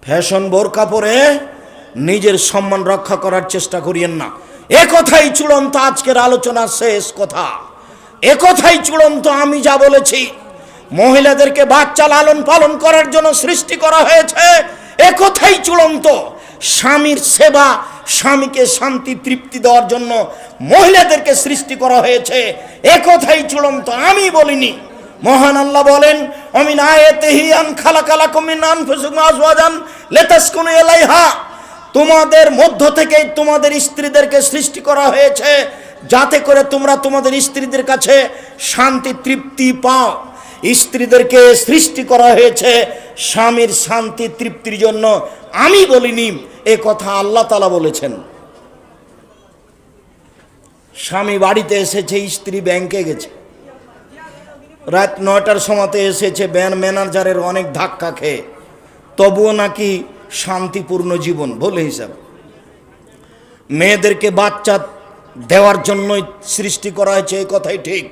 ফ্যাশন বোরকা পরে নিজের সম্মান রক্ষা করার চেষ্টা করিয়েন না। এ কথাই চূড়ান্ত আজকের আলোচনার শেষ কথা। এ কথাই চূড়ান্ত। আমি যা বলেছি, মহিলাদেরকে বাচ্চা লালন পালন করার জন্য সৃষ্টি করা হয়েছে, এ কথাই চূড়ান্ত। স্বামীর সেবা, স্বামীকে শান্তি তৃপ্তি দেওয়ার জন্য মহিলাদেরকে সৃষ্টি করা হয়েছে, এ কথাই চূড়ান্ত। আমি বলিনি। মহান আল্লাহ বলেন, আমিন আয়াতিহি আন খালাকালাকুম মিন আনফুসিকুম আজওয়াজান লিতাসকুনু ইলাইহা, তোমাদের মধ্য থেকে তোমাদের স্ত্রীদেরকে সৃষ্টি করা হয়েছে যাতে করে তোমরা তোমাদের স্ত্রীদের কাছে শান্তি তৃপ্তি পাও। স্ত্রীদেরকে সৃষ্টি করা হয়েছে স্বামীর শান্তি তৃপ্তির জন্য। আমি বলিনি, এ কথা আল্লাহ তাআলা বলেছেন। স্বামী বাড়িতে এসেছে, স্ত্রী ব্যাংকে গেছে, রাত 9টার সময়তে এসেছে, ব্যাংক ম্যানেজারের অনেক ধাক্কা খেয়ে, তবুও নাকি শান্তিপূর্ণ জীবন বলে হিসাব। মেয়েদেরকে বাচ্চা দেওয়ার জন্যই সৃষ্টি করা হয়েছে, এই কথাই ঠিক।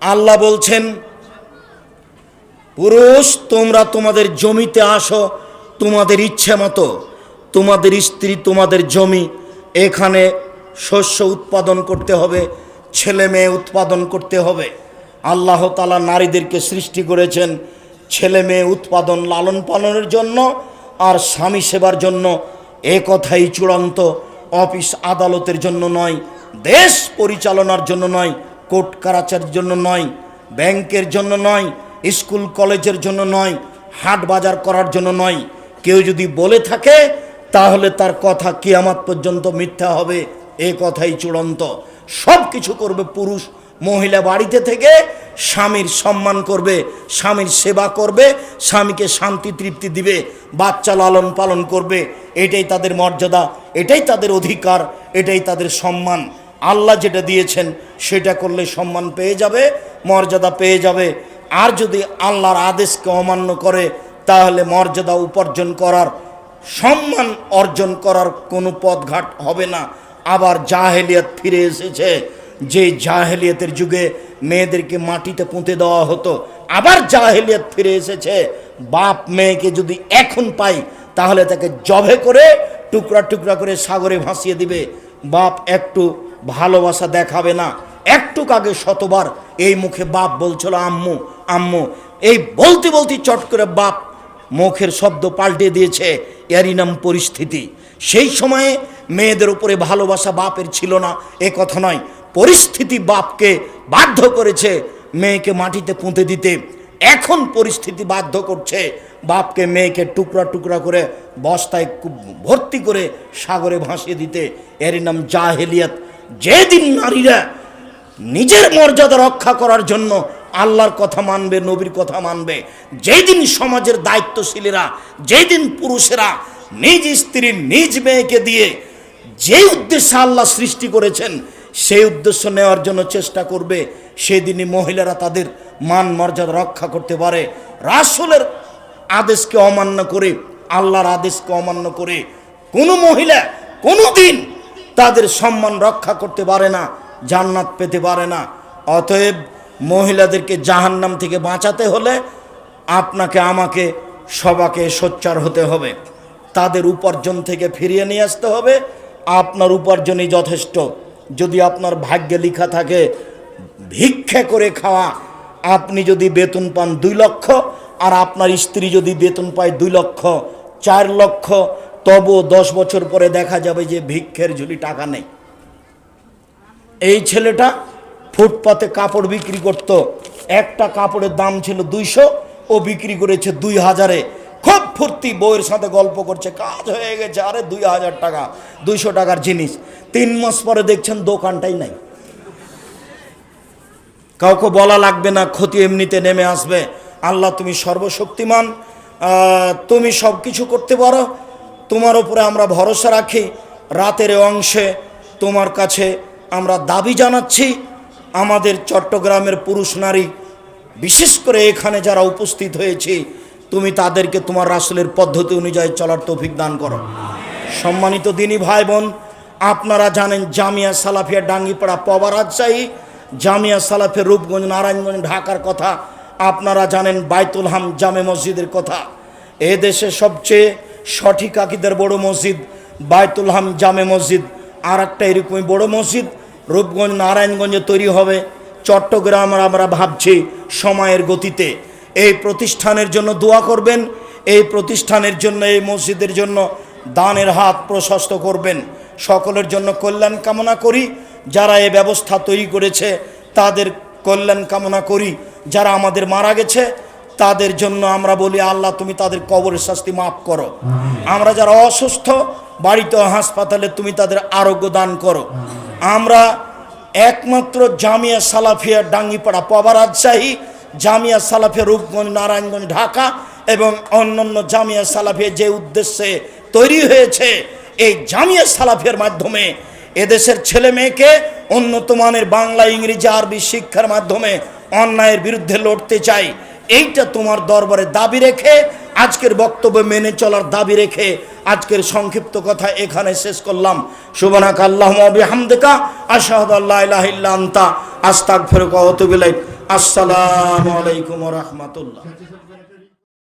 আল্লাহ বলছেন, পুরুষ তোমরা তোমাদের জমিতে আসো তোমাদের ইচ্ছে মতো, তোমাদের স্ত্রী তোমাদের জমি, এখানে শস্য উৎপাদন করতে হবে, ছেলে মেয়ে উৎপাদন করতে হবে। আল্লাহ তাআলা নারীদেরকে সৃষ্টি করেছেন ছেলে মেয়ে উৎপাদন লালন পালনের জন্য আর স্বামী সেবার জন্য। এ কথাই চূড়ান্ত। অফিস আদালতের জন্য নয়, দেশ পরিচালনার জন্য নয়, কোর্ট কাছারির জন্য নয়, ব্যাংকের জন্য নয়, স্কুল কলেজের জন্য নয়, হাট বাজার করার জন্য নয়। কেউ যদি বলে থাকে তাহলে তার কথা কিয়ামত পর্যন্ত মিথ্যা হবে, এ কথাই চূড়ান্ত। সব কিছু করবে পুরুষ। মহিলা বাড়িতে থেকে স্বামীর সম্মান করবে, স্বামীর সেবা করবে, স্বামীকে শান্তি তৃপ্তি দিবে, বাচ্চা লালন পালন করবে। এটাই তাদের মর্যাদা, এটাই তাদের অধিকার, এটাই তাদের সম্মান। আল্লাহ যেটা দিয়েছেন সেটা করলে সম্মান পেয়ে যাবে, মর্যাদা পেয়ে যাবে। আর যদি আল্লাহর আদেশকে অমান্য করে তাহলে মর্যাদা উপার্জন করার, সম্মান অর্জন করার কোনো পথঘাট হবে না। আবার জাহেলিয়াত ফিরে এসেছে, যে জাহেলিয়াতের যুগে মেয়েদেরকে মাটিতে পুঁতে দেওয়া হতো। আবার জাহেলিয়াত ফিরে এসেছে। বাপ মেয়েকে যদি এখন পাই তাহলে তাকে জবে করে টুকরা টুকরা করে সাগরে ভাসিয়ে দিবে। বাপ একটু ভালোবাসা দেখাবে না। একটু আগে শতবার এই মুখে বাপ বলছিল আম্মু আম্মু, এই বলতে বলতে চট করে বাপ মুখের শব্দ পাল্টে দিয়েছে, এরই নাম পরিস্থিতি। সেই সময়ে মেয়েদের উপরে ভালোবাসা বাপের ছিল না, এ কথা নয়। পরিস্থিতি বাপকে বাধ্য করেছে মেয়েকে মাটিতে পুঁতে দিতে। এখন পরিস্থিতি বাধ্য করছে বাপকে মেয়েকে টুকরা টুকরা করে বস্তায় ভর্তি করে সাগরে ভাসিয়ে দিতে। এরই নাম জাহেলিয়াত। যেদিন নারীরা নিজের মর্যাদা রক্ষা করার জন্য আল্লাহর কথা মানবে, নবীর কথা মানবে, যেদিন সমাজের দায়িত্বশীলেরা, যেদিন পুরুষেরা নিজ স্ত্রীর নিজ মেয়েকে দিয়ে যে উদ্দেশ্যে আল্লাহ সৃষ্টি করেছেন সেই উদ্দেশ্য নেওয়ার জন্য চেষ্টা করবে, সেদিনই মহিলারা তাদের মান মর্যাদা রক্ষা করতে পারে। রাসূলের আদেশকে অমান্য করে, আল্লাহর আদেশকে অমান্য করে কোনো মহিলা কোনো দিন তাদের সম্মান রক্ষা করতে পারে না, জান্নাত পেতে পারে না। অতএব মহিলাদেরকে জাহান্নাম থেকে বাঁচাতে হলে আপনাকে আমাকে সবাকে সোচ্চার হতে হবে। তাদের উপার্জন থেকে ফিরিয়ে নিয়ে আসতে হবে। আপনার উপার্জনই যথেষ্ট। যদি আপনার ভাগ্যে লেখা থাকে ভিক্ষা করে খাওয়া, আপনি যদি বেতন পান 2 লক্ষ আর আপনার স্ত্রী যদি বেতন পায় 2 লক্ষ, 4 লক্ষ, তবু 10 বছর পরে দেখা যাবে যে ভিক্ষের ঝুলি টাকা নেই। এই ছেলেটা ফুটপাতে কাপড় বিক্রি করত, একটা কাপড়ের দাম ছিল 200, ও বিক্রি করেছে 2000-এ। খুব ফুর্তি, বউয়ের সাথে গল্প করছে, কাজ হয়ে গেছে, আরে 2000 টাকা, 200 টাকার জিনিস। 3 মাস পরে দেখছেন দোকানটাই নাই। কাউকে বলা লাগবে না, ক্ষতি এমনিতে নেমে আসবে। আল্লাহ তুমি সর্বশক্তিমান, তুমি সব কিছু করতে পারো, তোমার উপরে আমরা ভরসা রাখি। রাতের অংশে তোমার কাছে আমরা দাবি জানাচ্ছি, আমাদের চট্টগ্রামের পুরুষ নারী, বিশেষ করে এখানে যারা উপস্থিত হয়েছি, তুমি তাদেরকে তোমার রাসূলের পদ্ধতি অনুযায়ী চলার তৌফিক দান করো। সম্মানিত দিনী ভাই বোন, আপনারা জানেন জামিয়া সালাফিয়া ডাঙ্গিপাড়া পবা রাজশাহী, জামিয়া সালাফিয়া রূপগঞ্জ নারায়ণগঞ্জ ঢাকার কথা, আপনারা জানেন বাইতুল হাম জামে মসজিদের কথা। এ দেশে সবচেয়ে সঠিক আকীদার বড় মসজিদ বাইতুল হাম জামে মসজিদ। আর একটা এরকমই বড় মসজিদ রূপগঞ্জ নারায়ণগঞ্জে তৈরি হবে। চট্টগ্রাম আমরা ভাবছি সময়ের গতিতে। এই প্রতিষ্ঠানের জন্য দোয়া করবেন, এই প্রতিষ্ঠানের জন্য, এই মসজিদের জন্য দানের হাত প্রশস্ত করবেন। সকলের জন্য কল্যাণ কামনা করি। যারা এই ব্যবস্থা তৈরি করেছে তাদের কল্যাণ কামনা করি। যারা আমাদের মারা গেছে তাদের জন্য আমরা বলি, আল্লাহ তুমি তাদের কবরের শাস্তি মাফ করো। আমরা যারা অসুস্থ বাড়িতে হাসপাতালে, তুমি তাদের আরোগ্য দান করো। আমরা একমাত্র জামিয়া সালাফিয়া ডাঙ্গিপাড়া পবা রাজশাহী, জামিয়া সালাফিয়া রূপগঞ্জ নারায়ণগঞ্জ ঢাকা এবং অন্যান্য জামিয়া সালাফিয়া যে উদ্দেশ্যে তৈরি হয়েছে, এই জামিয়া সালাফিয়ার মাধ্যমে এদেশের ছেলে মেয়েকে উন্নত মানের বাংলা, ইংরেজি, আরবি শিক্ষার মাধ্যমে অন্যায়ের বিরুদ্ধে লড়তে চাই। এইটা তোমার দরবারে দাবি রেখে, আজকের বক্তব্য মেনে চলার দাবি রেখে আজকের সংক্ষিপ্ত কথা এখানে শেষ করলাম। সুবহানাকা আল্লাহুম্মা ওয়া বিহামদিকা আশহাদু আল্লা ইলাহা ইল্লা আনতা আস্তাগফিরুকা ওয়া আতুবু ইলাইক। আসসালামু আলাইকুম ওয়া রাহমাতুল্লাহ।